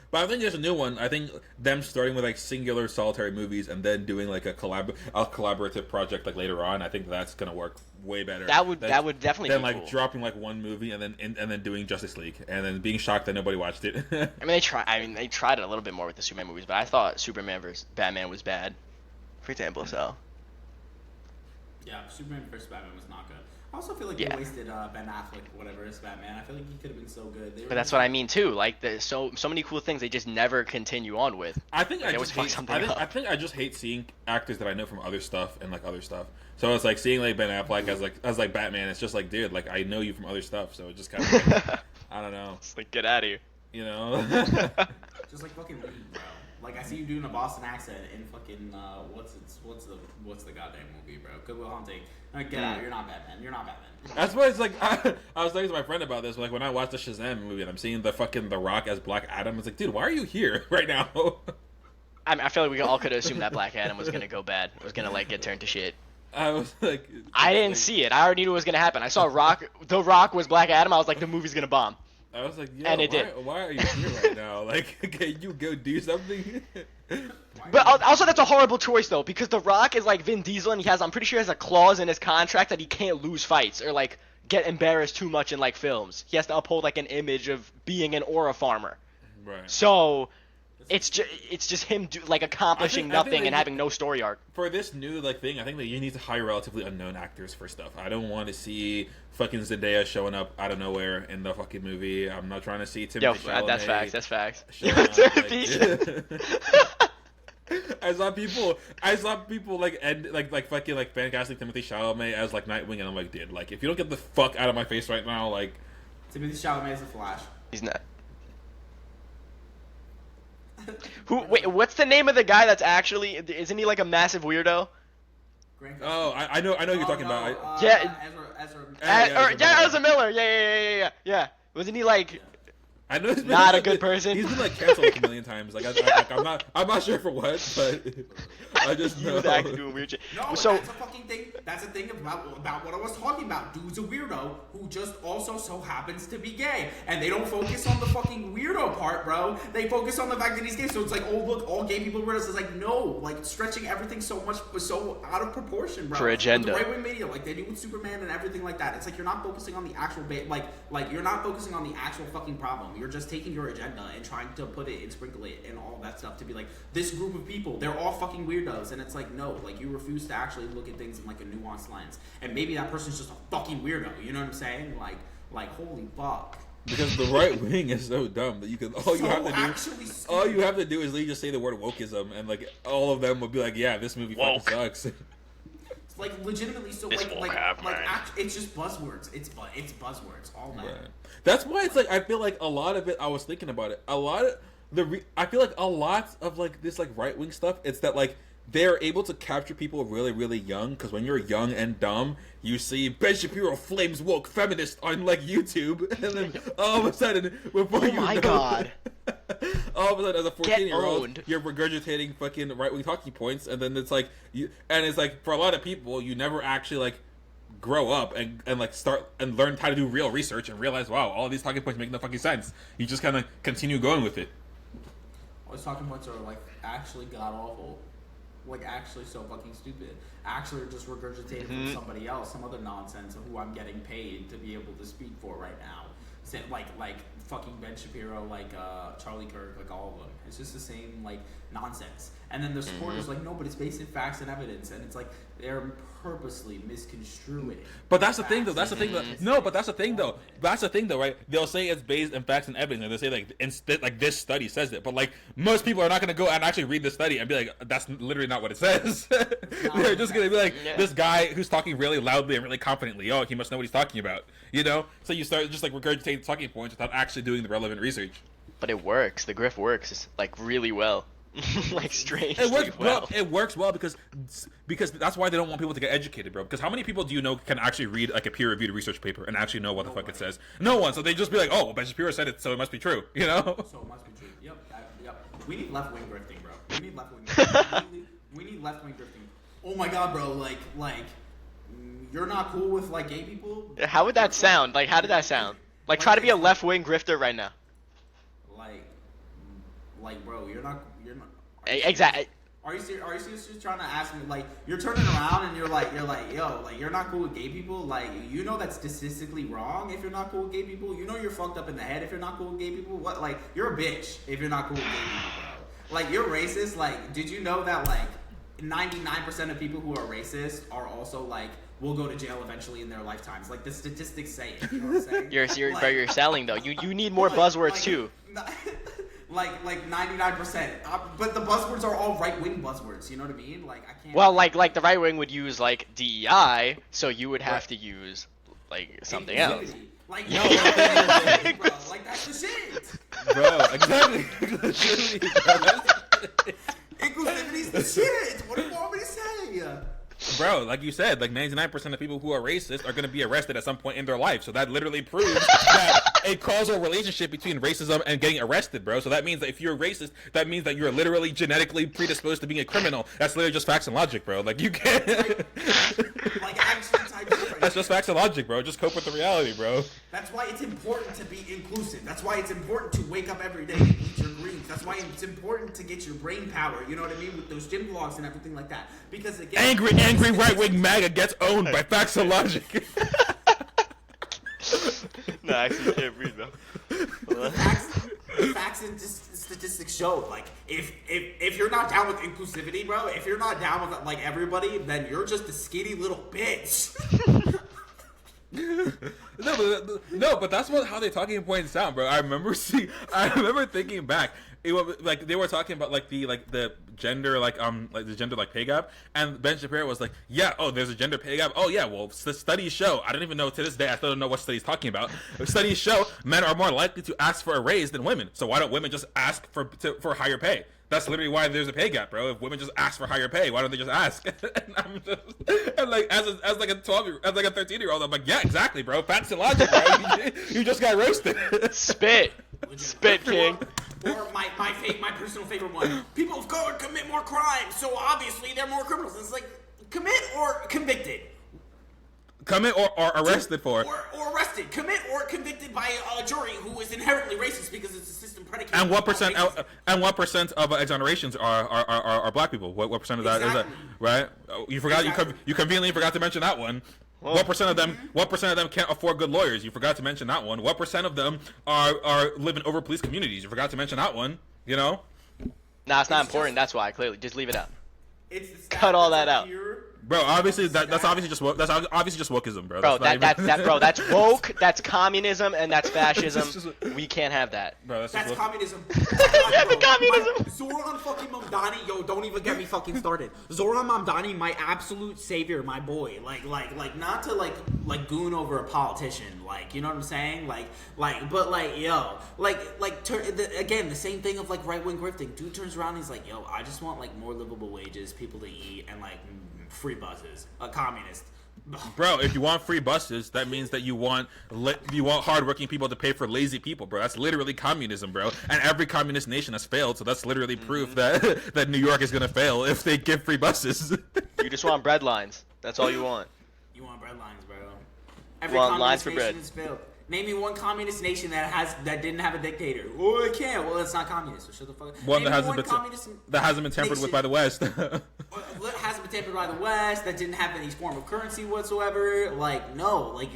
But I think there's a new one. I think them starting with like singular solitary movies and then doing like a collaborative project like later on. I think that's gonna work way better. That would definitely than be like cool. dropping like one movie and then doing Justice League and then being shocked that nobody watched it. I mean, they tried it a little bit more with the Superman movies, but I thought Superman vs. Batman was bad, for example. So Yeah, Superman vs. Batman was not good. I also feel like Yeah. they wasted Ben Affleck, whatever is Batman. I feel like he could have been so good. but that's what I mean too. Like, there's so many cool things they just never continue on with. I think Like, I it just was fuck hate, something I, think, up. I think I just hate seeing actors that I know from other stuff and like other stuff. So it's like seeing like Ben Affleck as like Batman. It's just like, dude, like I know you from other stuff. So it just kind of like, I don't know, It's like, get out of here. you know. Just like fucking read, bro. Like I see you doing a Boston accent in fucking what's the goddamn movie, bro? Good Will Hunting. Like, get out. You're not Batman. You're not Batman. That's why it's like I was talking to my friend about this. Like when I watched the Shazam movie and I'm seeing the Rock as Black Adam, it's like, dude, why are you here right now? I mean, I feel like we all could have assumed that Black Adam was gonna go bad. It was gonna like get turned to shit. I was like, I didn't see it. I already knew it was gonna happen. I saw The Rock was Black Adam. I was like, the movie's gonna bomb. I was like, yo, And it why are you here right now? Like, can you go do something? But also, that's a horrible choice though, because The Rock is like Vin Diesel, and I'm pretty sure he has a clause in his contract that he can't lose fights or like get embarrassed too much in like films. He has to uphold like an image of being an aura farmer. Right. So it's just him like accomplishing I think nothing they- and having no story arc. For this new like thing, I think that you need to hire relatively unknown actors for stuff. I don't want to see fucking Zendaya showing up out of nowhere in the fucking movie. I'm not trying to see Timothy Yo, Chalamet. that's facts. showing Yo, up, Timothy. I saw people like fucking like fan casting Timothy Chalamet as like Nightwing, and I'm like, dude, like if you don't get the fuck out of my face right now, like Timothy Chalamet is the Flash. He's not. Wait, what's the name of the guy that's actually? Isn't he like a massive weirdo? Grant oh, I know who you're talking about. Yeah. Ezra. Ezra Miller. Yeah. Wasn't he like? I know he's been, Not a good person. He's been like canceled like a million times. Like I'm not sure for what, but I just He know. was actually doing weird shit. No, So that's a fucking thing. That's a thing about what I was talking about. Dude's a weirdo who just also so happens to be gay, and they don't focus on the fucking weirdo part, bro. They focus on the fact that he's gay. So it's like, oh look, all gay people are weirdos. It's like, no, like stretching everything so out of proportion, bro. For agenda. With the right-wing media, like they do with Superman and everything like that. It's like you're not focusing on the actual like you're not focusing on the actual fucking problem. You're just taking your agenda and trying to put it and sprinkle it and all that stuff to be like, this group of people, they're all fucking weirdos. And it's like, no, like you refuse to actually look at things in like a nuanced lens. And maybe that person's just a fucking weirdo. You know what I'm saying? Like holy fuck. Because the right wing is so dumb that you can all you have to do is literally just say the word wokeism, and like all of them will be like, yeah, this movie fucking sucks. Like legitimately, so This won't happen. it's just buzzwords. It's buzzwords. All that. Right. That's why it's like I feel like a lot of it. I was thinking about it. I feel like a lot of like this like right wing stuff. It's that like they're able to capture people really really young, because when you're young and dumb, you see Ben Shapiro flames woke feminist on like YouTube, and then all of a sudden before God. all of a sudden as a 14-year-old owned. you're regurgitating fucking right wing talking points, and then it's like it's like for a lot of people you never actually like grow up and like start and learn how to do real research and realize, wow, all these talking points make no fucking sense. You just kind of continue going with it. All these talking points are like actually god awful. Like actually so fucking stupid. Actually are just regurgitated from somebody else, some other nonsense who I'm getting paid to be able to speak for right now. like fucking Ben Shapiro, like Charlie Kirk, like all of them. It's just the same like nonsense. And then the supporters like, no, but it's based in facts and evidence, and it's like they're purposely misconstruing it. But that's the thing, though. That's the thing, though. No, but that's the thing, though. That's the thing, though, right? They'll say it's based in facts and evidence, and they say like this study says it. But like most people are not going to go and actually read the study and be like, that's literally not what it says. They're just going to be like, this guy who's talking really loudly and really confidently. Oh, he must know what he's talking about. You know? So you start just like regurgitating talking points without actually doing the relevant research. But it works. The grift works like really well. Like strangely it works well. Bro, it works well because that's why they don't want people to get educated, bro. Because how many people do you know can actually read like a peer-reviewed research paper and actually know what the fuck it says? No one. So they just be like, oh, well, Ben Shapiro said it, so it must be true. You know? So it must be true. Yep. We need left-wing grifting, bro. We need left-wing grifting. we need left-wing grifting. Oh my god, bro. Like you're not cool with like gay people? How would that sound? Like, how did that sound? Like, try to be a left-wing grifter right now. Like, bro, you're not. Exactly. Are you serious? Just trying to ask me, like, you're turning around and you're like, yo, like, you're not cool with gay people. Like, you know that's statistically wrong if you're not cool with gay people. You know you're fucked up in the head if you're not cool with gay people. What? Like, you're a bitch if you're not cool with gay people, bro. Like, you're racist. Like, did you know that like 99% of people who are racist are also like will go to jail eventually in their lifetimes? Like the statistics say it. You know what I'm saying? But you're selling though. You need more buzzwords too. Like 99%, but the buzzwords are all right-wing buzzwords. You know what I mean? Like I can't. Well, like the right wing would use like DEI, so you would have to use like something else. Like no, bro, like that's the shit. Bro, exactly. Inclusivity's the shit. What do you want me to say? Bro, like you said, like 99% of people who are racist are going to be arrested at some point in their life. So that literally proves that a causal relationship between racism and getting arrested, bro. So that means that if you're racist, that means that you're literally genetically predisposed to being a criminal. That's literally just facts and logic, bro. Like you can't. Like action type difference. That's just facts and logic, bro. Just cope with the reality, bro. That's why it's important to be inclusive. That's why it's important to wake up every day and eat your greens. That's why it's important to get your brain power. You know what I mean? With those gym vlogs and everything like that. Because again, angry right-wing MAGA gets owned by facts and logic. No, I actually can't breathe though. Facts and statistics show, like, if you're not down with inclusivity, bro, if you're not down with like everybody, then you're just a skinny little bitch. No, but that's how their talking points sound, bro. I remember thinking back. It was like they were talking about like the gender the gender pay gap, and Ben Shapiro was like, yeah, oh, there's a gender pay gap. Oh yeah, well, the studies show. I don't even know to this day. I still don't know what studies talking about. Studies show men are more likely to ask for a raise than women. So why don't women just ask for higher pay? That's literally why there's a pay gap, bro. If women just ask for higher pay, why don't they just ask? and like as like a 13-year-old, I'm like, yeah, exactly, bro. Facts and logic, bro. You just got roasted. Spit, king. Or my personal favorite one. People of color commit more crimes, so obviously they're more criminals. It's like commit or convicted. Commit or arrested for. Or arrested. Commit or convicted by a jury who is inherently racist because it's a system predicated. And what percent of exonerations are black people? What percent of that is that? Right? You forgot. Exactly. You conveniently forgot to mention that one. Well, what percent of them can't afford good lawyers? You forgot to mention that one. What percent of them are live in over police communities? You forgot to mention that one. You know? Nah, it's not important. That's why. Clearly, just leave it out. Cut all that out. Bro, obviously that's obviously just wokeism, bro. Bro, that's woke, that's communism, and that's fascism. We can't have that. Bro, that's communism. Yeah, the communism. Zoran fucking Mamdani, yo, don't even get me fucking started. Zoran Mamdani, my absolute savior, my boy. Like not to like goon over a politician, like, you know what I'm saying? Again, the same thing of like right wing grifting. Dude turns around and he's like, yo, I just want like more livable wages, people to eat, and like free buses. A communist. Bro, if you want free buses, that means that you want hardworking people to pay for lazy people, bro. That's literally communism, bro. And every communist nation has failed, so that's literally proof that New York is gonna fail if they give free buses. You just want bread lines. That's all you want. You want bread lines, bro. Every communist nation has failed. Name me one communist nation that didn't have a dictator. Oh, it can't. Well, it's not communist. So shut the fuck up. One that hasn't been tampered with by the West. Hasn't been tampered by the West. That didn't have any form of currency whatsoever. Like, no. Like,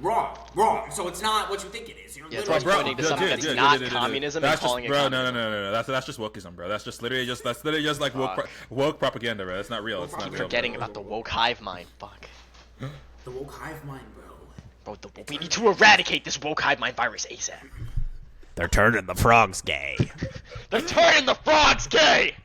Wrong. So it's not what you think it is. You're Yeah, literally it's pointing to something that's not communism and that's calling just, it bro, communism. no. That's just wokeism, bro. That's literally just like woke propaganda, bro. That's not real. It's not real. Forgetting about the woke hive mind. Fuck. The woke hive mind, bro. We need to eradicate this woke hive mind virus ASAP. They're turning the frogs gay. They're turning the frogs gay!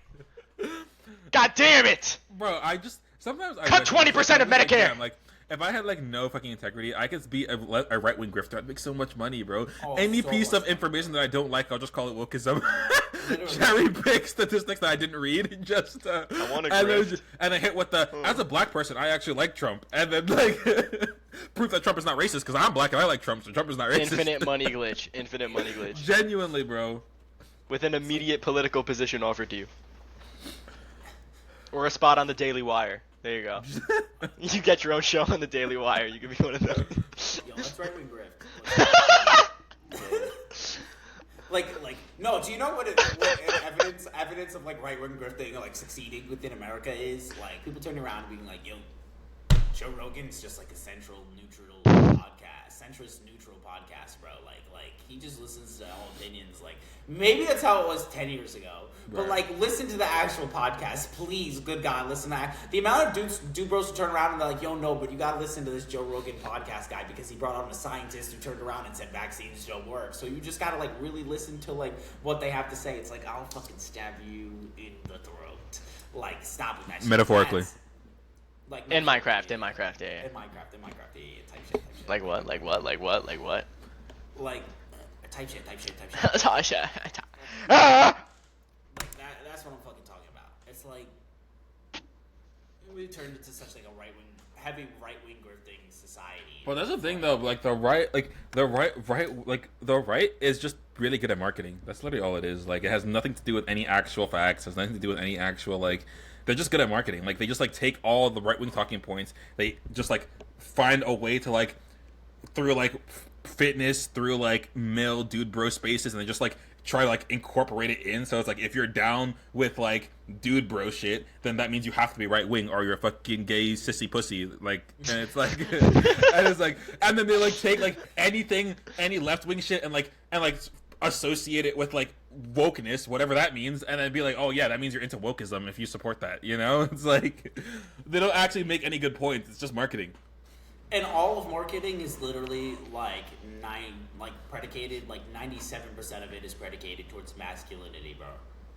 God damn it! Bro, I just sometimes Cut 20% of Medicare! Damn, like, if I had like no fucking integrity, I could be a right-wing grifter. I'd make so much money, bro. Oh, Any so piece much of information that I don't like, I'll just call it wokeism. Cherry pick statistics that I didn't read, just I want to and grift. then hit with the as a black person, I actually like Trump, and then like proof that Trump is not racist because I'm black and I like Trump, so Trump is not racist. Infinite money glitch. Genuinely, bro. With an immediate political position offered to you. Or a spot on the Daily Wire. There you go. You get your own show on the Daily Wire. You can be one of those. Yo, that's right wing grift. No, do you know what evidence of like right wing grifting like succeeding within America is? Like people turning around and being like, yo, Joe Rogan's just like a centrist neutral podcast, bro. Like he just listens to all opinions. Like maybe that's how it was 10 years ago. But like listen to the actual podcast, please, good God, listen to that. The amount of dude bros who turn around and they're like, yo, no, but you gotta listen to this Joe Rogan podcast guy because he brought on a scientist who turned around and said vaccines don't work. So you just gotta like really listen to like what they have to say. It's like I'll fucking stab you in the throat. Like stop with that shit. Metaphorically. Like In Minecraft, yeah. In Minecraft, yeah, type shit. Like what? Like type shit. Tasha. Like that's what I'm fucking talking about. It's like we turned into such like a heavy right wing grifting society. Well, that's the thing though. Like the right is just really good at marketing. That's literally all it is. Like it has nothing to do with any actual facts. It has nothing to do with any actual like. They're just good at marketing. Like they just like take all the right wing talking points. They just like find a way to like through like fitness, through like male dude bro spaces, and they just like try to like incorporate it in. So it's like if you're down with like dude bro shit, then that means you have to be right wing or you're a fucking gay sissy pussy. Like and it's like and then they like take like anything, any left wing shit and associate it with like wokeness, whatever that means, and then be like, oh yeah, that means you're into wokeism if you support that, you know? It's like they don't actually make any good points. It's just marketing. And all of marketing is literally predicated, like 97% of it is predicated towards masculinity, bro.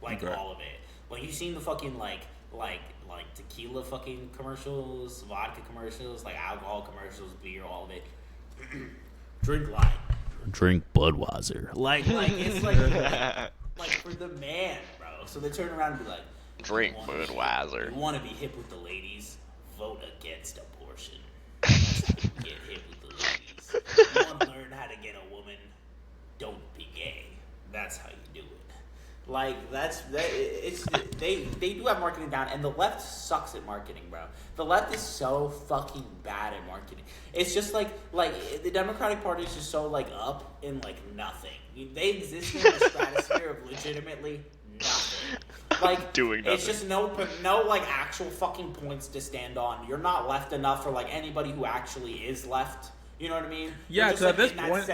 Like all of it. Like you've seen the fucking like tequila fucking commercials, vodka commercials, like alcohol commercials, beer, all of it. Drink light. Drink Budweiser. Like it's like for the man, bro. So they turn around and be like, Drink Budweiser. You want to be hip with the ladies? Vote against abortion. That's how you get hip with the ladies. You want to learn how to get a woman? Don't be gay. That's how you do it. Like they do have marketing down, and the left sucks at marketing, bro. The left is so fucking bad at marketing. It's just like the Democratic Party is just so like up in like nothing. They exist in the stratosphere of legitimately nothing. Like doing nothing. It's just no like actual fucking points to stand on. You're not left enough for like anybody who actually is left. You know what I mean? Yeah, because at this point, right. So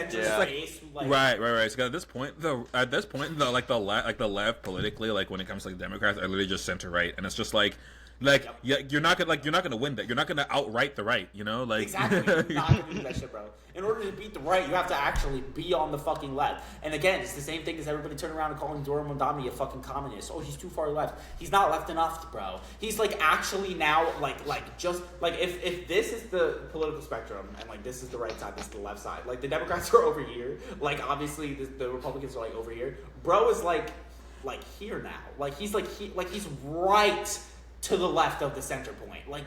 at this point, the left politically, like when it comes to like Democrats, are literally just center right, and it's just you're not gonna win that. You're not gonna outright the right. You know, like exactly. You're not gonna do that shit, bro. In order to beat the right, you have to actually be on the fucking left. And again, it's the same thing as everybody turning around and calling Dora Mondani a fucking communist. Oh, he's too far left. He's not left enough, bro. He's like actually now if this is the political spectrum and like this is the right side, this is the left side. Like the Democrats are over here. Like obviously the Republicans are like over here. Bro is like here now. Like he's right to the left of the center point. Like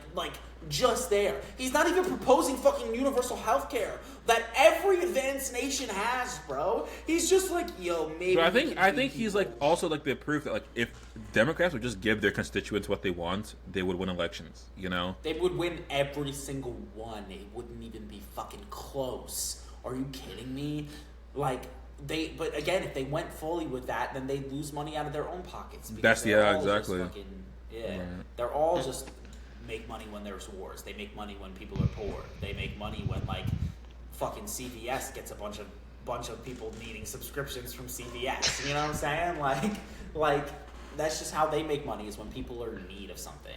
just there. He's not even proposing fucking universal health care that every advanced nation has, bro. He's just like, yo, maybe. But I think he's like also like the proof that like if Democrats would just give their constituents what they want, they would win elections, you know? They would win every single one. It wouldn't even be fucking close. Are you kidding me? Like but again, if they went fully with that, then they'd lose money out of their own pockets. Exactly. They're all just make money when there's wars. They make money when people are poor. They make money when fucking CVS gets a bunch of people needing subscriptions from CVS. You know what I'm saying? Like that's just how they make money, is when people are in need of something.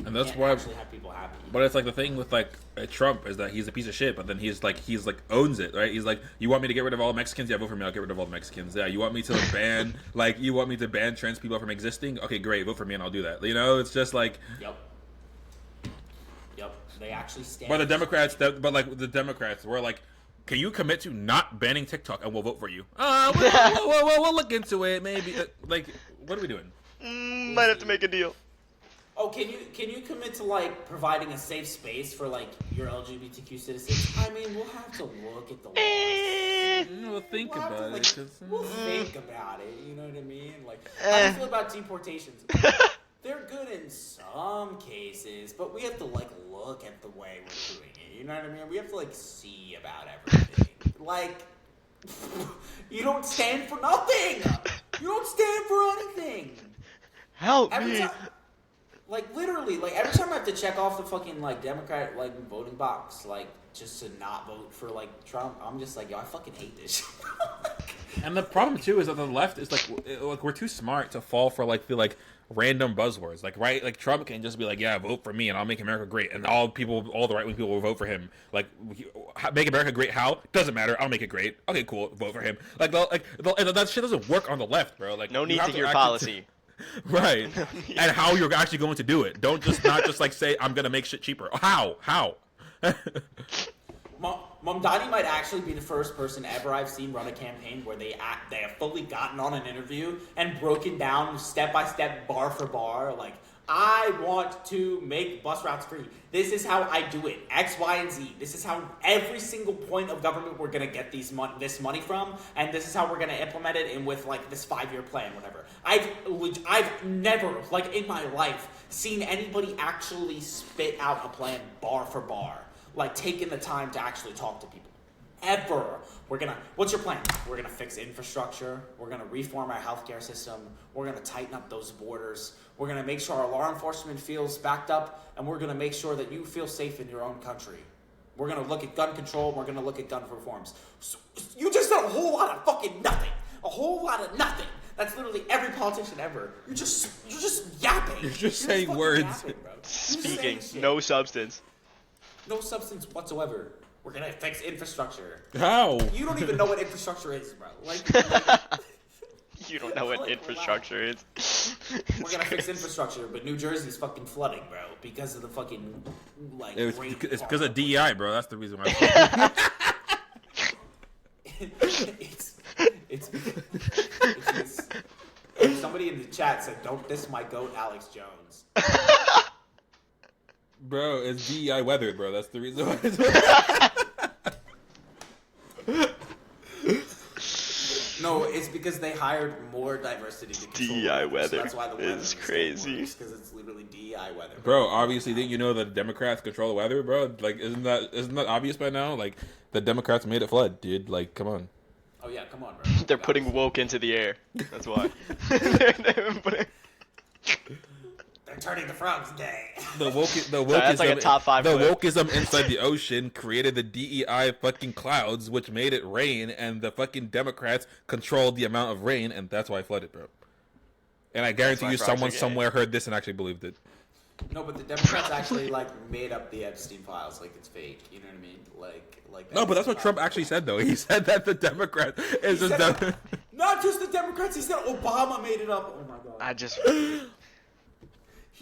And that's why actually have people happy. But it's like the thing with like Trump is that he's a piece of shit, but then he's like owns it, right? He's like, you want me to get rid of all the Mexicans? Yeah, vote for me. I'll get rid of all the Mexicans. Yeah, you want me to ban trans people from existing? Okay, great, vote for me and I'll do that. You know, it's just like. Yep. They actually stand. But the Democrats were like, can you commit to not banning TikTok and we'll vote for you? We'll look into it. Maybe. Like, what are we doing? Might have to make a deal. Oh, can you commit to like providing a safe space for like your LGBTQ citizens? I mean, we'll have to look at the laws. We'll think about it. We'll think about it. You know what I mean? Like, how do you feel about deportations? They're good in some cases, but we have to like look at the way we're doing it. You know what I mean? We have to like see about everything. Like, you don't stand for nothing. You don't stand for anything. Help Every me. time, like literally, like every time I have to check off the fucking like Democrat like voting box, like just to not vote for like Trump, I'm just like, yo, I fucking hate this shit. And the problem too is that the left is like we're too smart to fall for like the like random buzzwords. Like, right, like Trump can just be like, yeah, vote for me and I'll make America great, and all the right wing people will vote for him. Like, make America great how? Doesn't matter, I'll make it great. Okay, cool, vote for him. And that shit doesn't work on the left, bro. Like, No need to hear policy. Right. And how you're actually going to do it. Don't just not just like say I'm gonna make shit cheaper. How? Mamdani might actually be the first person ever I've seen run a campaign where they have fully gotten on an interview and broken down step by step, bar for bar, like, I want to make bus routes free. This is how I do it. X, Y, and Z. This is how every single point of government we're going to get this money from, and this is how we're going to implement it in with, like, this 5-year plan, whatever. I've never, like, in my life, seen anybody actually spit out a plan bar for bar. Like, taking the time to actually talk to people. Ever. What's your plan? We're going to fix infrastructure. We're going to reform our healthcare system. We're going to tighten up those borders. We're going to make sure our law enforcement feels backed up, and we're going to make sure that you feel safe in your own country. We're going to look at gun control. We're going to look at gun reforms. So, you just said a whole lot of fucking nothing. A whole lot of nothing. That's literally every politician ever. You're just yapping. You're just saying words. Yapping, bro. Speaking, no substance. No substance whatsoever. We're gonna fix infrastructure. How? You don't even know what infrastructure is, bro. Like, You don't know what infrastructure is. we're gonna fix infrastructure, but New Jersey's fucking flooding, bro, because of the fucking like. It's rainfall. because of DEI, bro. That's the reason why. Somebody in the chat said, "Don't diss my goat, Alex Jones." Bro, it's DEI weathered, bro. That's the reason why. No, it's because they hired more diversity to control DEI weather. weather So that's why the weather is crazy. Because it's literally DEI weather. Bro, obviously, didn't you know that the Democrats control the weather, bro? Like, isn't that obvious by now? Like, the Democrats made it flood, dude. Like, come on. Oh yeah, come on, bro. They're putting woke into the air. That's why. They're turning the frogs gay. The wokeism, that's like a top 5 the clip. wokeism inside the ocean created the DEI fucking clouds, which made it rain, and the fucking Democrats controlled the amount of rain, and that's why it flooded, bro. And I guarantee you, someone somewhere heard this and actually believed it. No, but the Democrats actually like made up the Epstein files, like it's fake. You know what I mean? Like. No, but that's what Trump actually said, though. He said that the Democrats is just not just the Democrats. He said Obama made it up. Oh my god. I just.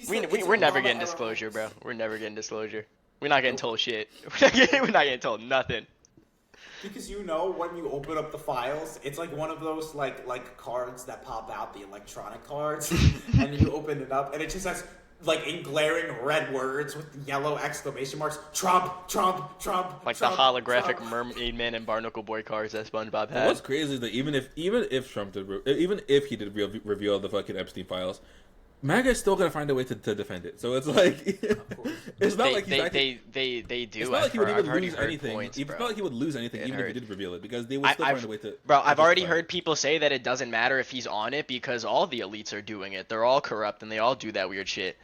We're We're never getting disclosure, bro. We're never getting disclosure. We're not getting told shit. We're not getting told nothing. Because you know, when you open up the files, it's like one of those like cards that pop out, the electronic cards, and you open it up, and it just has like in glaring red words with yellow exclamation marks, Trump, Trump, Trump. Like Trump, the holographic Trump. Mermaid Man and Barnacle Boy cards that SpongeBob had. What's crazy is that even if Trump did, even if he did reveal the fucking Epstein files, MAGA is still gonna find a way to defend it. So it's like, it's not like they do. It's not like he would even lose anything. Points, It's not like he would lose anything even if he did reveal it, because they would still find a way to. Bro, I've already heard people say that it doesn't matter if he's on it because all the elites are doing it. They're all corrupt and they all do that weird shit.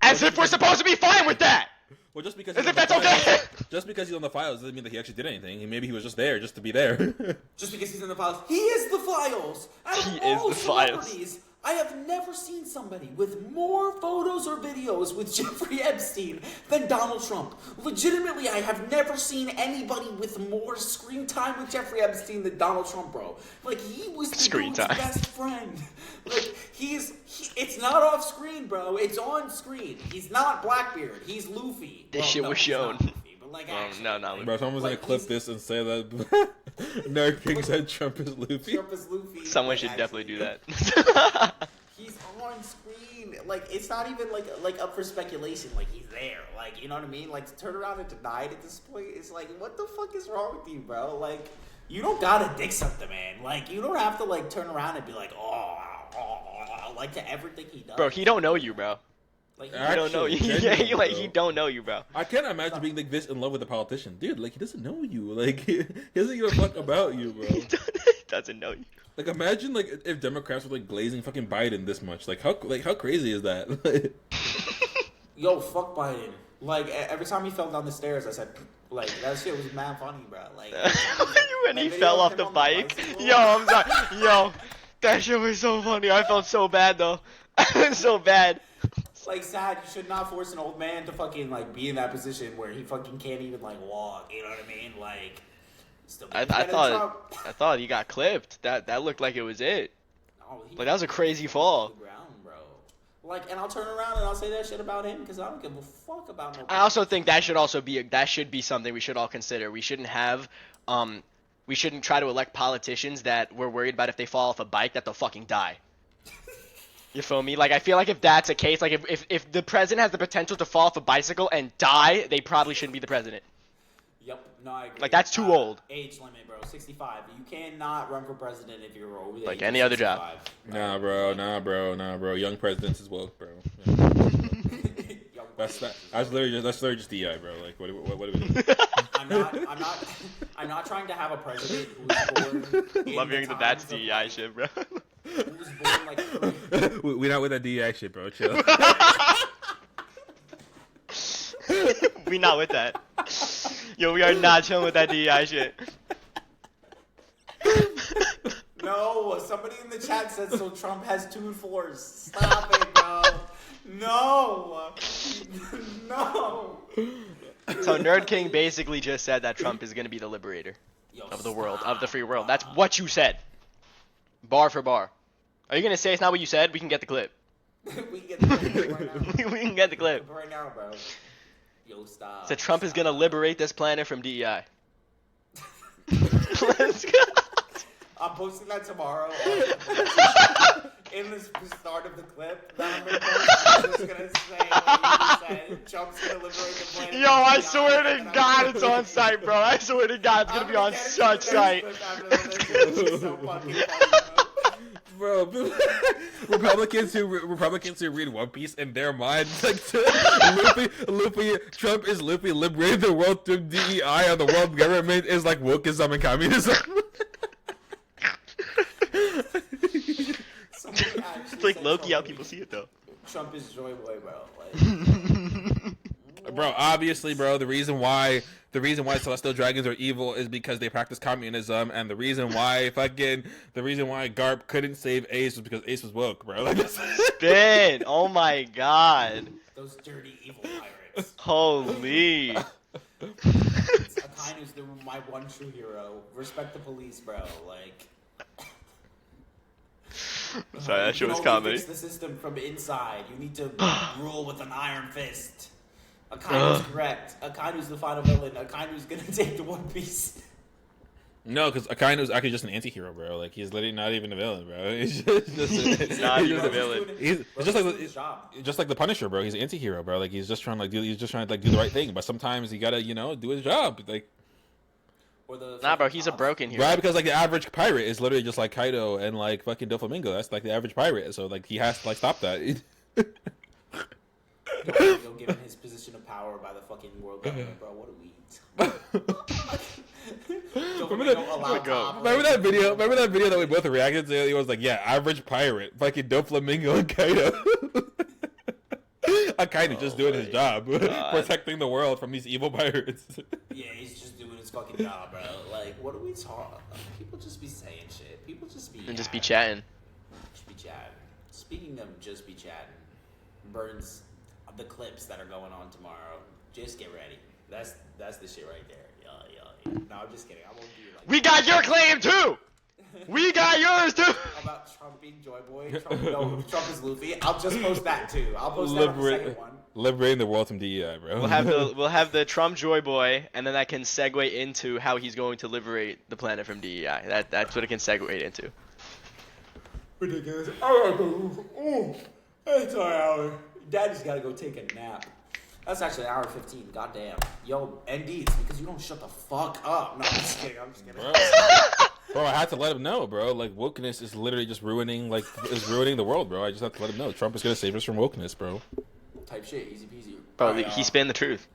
As if we're supposed to be fine with that. Well, just because As if that's okay. Just because he's on the files doesn't mean that he actually did anything. Maybe he was just there just to be there. Just because he's in the files, he is the files. Out of He is all the files. celebrities, I have never seen somebody with more photos or videos with Jeffrey Epstein than Donald Trump. Legitimately, I have never seen anybody with more screen time with Jeffrey Epstein than Donald Trump, bro. Like, he was the Screen dude's time. best friend. Like, it's not off screen, bro. It's on screen. He's not Blackbeard. He's Luffy. This shit was he's shown. not Luffy, but like, actually, no, not like, Bro, someone's like, gonna clip he's- this and say that Nerd King said Trump is Luffy. Trump is Luffy. Someone like, should definitely do actually. that. He's on screen. Like, it's not even like up for speculation. Like, he's there. Like, you know what I mean? Like, to turn around and deny it at this point is like, what the fuck is wrong with you, bro? Like, you don't gotta dick something, man. Like, you don't have to like turn around and be like, like to everything he does. Bro, he don't know you, bro. Like, He don't know you. Actually, Yeah, he genuinely, bro. don't know you, bro. I can't imagine being like this in love with a politician, dude. Like he doesn't know you. Like he doesn't give a fuck about you, bro. He doesn't know you. Like imagine like if Democrats were like glazing fucking Biden this much. Like how crazy is that? yo, fuck Biden. Like, every time he fell down the stairs, I said, like, that shit was mad funny, bro. Like, When he that fell video off him the on bike. bicycle. Yo, I'm sorry. Yo, that shit was so funny. I felt so bad though. So bad. It's like, sad. You should not force an old man to fucking like be in that position where he fucking can't even like walk. You know what I mean? Like, still I better than Trump. thought he got clipped. That looked like it was it. No, he Like that was a crazy fell fall. to the ground, bro. Like, and I'll turn around and I'll say that shit about him because I don't give a fuck about no. I also think that should be something we should all consider. We shouldn't try to elect politicians that we're worried about if they fall off a bike that they'll fucking die. You feel me? Like I feel like if that's a case, like if the president has the potential to fall off a bicycle and die, they probably shouldn't be the president. Yep. No, I agree. Like, that's too old. Age limit, bro. 65. You cannot run for president if you're over the Like age any of other job. 65. Nah, bro. Young presidents as well, bro. Young That's president. that's literally just DI, bro. Like what do we do? I'm not trying to have a president who's born. in Love the hearing that times that's of, DEI like, shit, bro. Who's born like we not with that DI shit, bro. Chill. We not with that. Yo, we are not chilling with that DEI shit. No, somebody in the chat said so Trump has 2 4s. Stop it, bro. No. No. So Nerd King basically just said that Trump is gonna be the liberator Yo, of the world, stop. of the free world. That's what you said. Bar for bar. Are you gonna say it's not what you said? We can get the clip. We can get the clip right now. We can get the clip. Right now, bro. Yo, stop. So Trump is Stop. gonna liberate this planet from DEI. Let's go. I'm posting that tomorrow. In the start of the clip that I'm gonna post, I'm just gonna say what you said. Trump's gonna liberate the planet. Yo, I from swear DEI, to and I'm God, gonna it's on site, bro. I swear to God, it's gonna be on such site. So fucking funny, bro. Bro, Republicans who read One Piece in their minds, like Luffy, Trump is Luffy liberating the world through DEI, and the world government is like wokeism and communism. It's like Loki how people see it though. Trump is Joy Boy, bro. Like, Bro, obviously, bro, the reason why celestial dragons are evil is because they practice communism, and the reason why Garp couldn't save Ace was because Ace was woke, bro. Like, Spin! Oh my God. those dirty evil pirates. Holy. Akainu's my one true hero. Respect the police, bro. Like. Sorry, that shit was you can only comedy. fix the system from inside. You need to rule with an iron fist. Akainu's correct. Akainu's the final villain. Akainu's gonna take the One Piece. no, because Akainu's actually just an anti-hero, bro. Like, he's literally not even a villain, bro. He's just not even just a villain. He's job. just like the Punisher, bro. He's an anti-hero, bro. Like, he's just trying to do the right thing, but sometimes you gotta, do his job, like. Or the Nah, bro, he's a broken hero. Right, because like the average pirate is literally just like Kaido and like fucking Doflamingo. That's like the average pirate. So like he has to like stop that. Go given his position of power by the fucking world government, bro. What a weed. Remember that video? Remember that video that we both reacted to? He was like, "Yeah, average pirate, fucking Doflamingo and Kaido." kind of just doing his job, protecting the world from these evil pirates. Yeah, he's just doing his fucking job, bro. Like, what are we talking? People just be saying shit. People just be And just be chatting. Just be chatting. Speaking of just be chatting, Burns, the clips that are going on tomorrow. Just get ready. That's the shit right there. Yeah. No, I'm just kidding. I won't do like. We got your claim too. We got yours too. About Trump being Joy Boy. Trump is Luffy. I'll just post that too. I'll post that on the second one. Liberating the world from DEI, bro. We'll have the Trump Joy Boy, and then that can segue into how he's going to liberate the planet from DEI. That's what it can segue into. Ridiculous. Oh, it's our hour. Daddy's gotta go take a nap. That's actually hour 15. Goddamn. Yo, ND, it's because you don't shut the fuck up. No, I'm just kidding. Bro, I had to let him know, bro. Like, wokeness is literally just ruining the world, bro. I just have to let him know. Trump is gonna save us from wokeness, bro. Type shit, easy peasy. Bro, he's spinning the truth.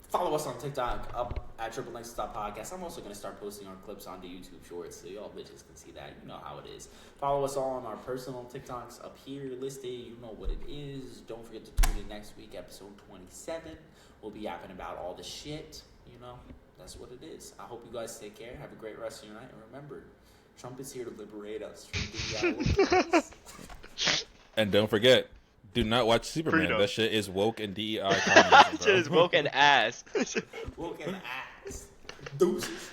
Follow us on TikTok, up at Podcast. I'm also going to start posting our clips onto YouTube Shorts, so y'all bitches can see that. You know how it is. Follow us all on our personal TikToks up here listed. You know what it is. Don't forget to tune in next week, episode 27. We'll be yapping about all the shit. You know, that's what it is. I hope you guys take care. Have a great rest of your night. And remember, Trump is here to liberate us from the And don't forget, do not watch Superman. Freedom. That shit is woke and DEI. That shit is woke and ass. Woke and ass. Deuces.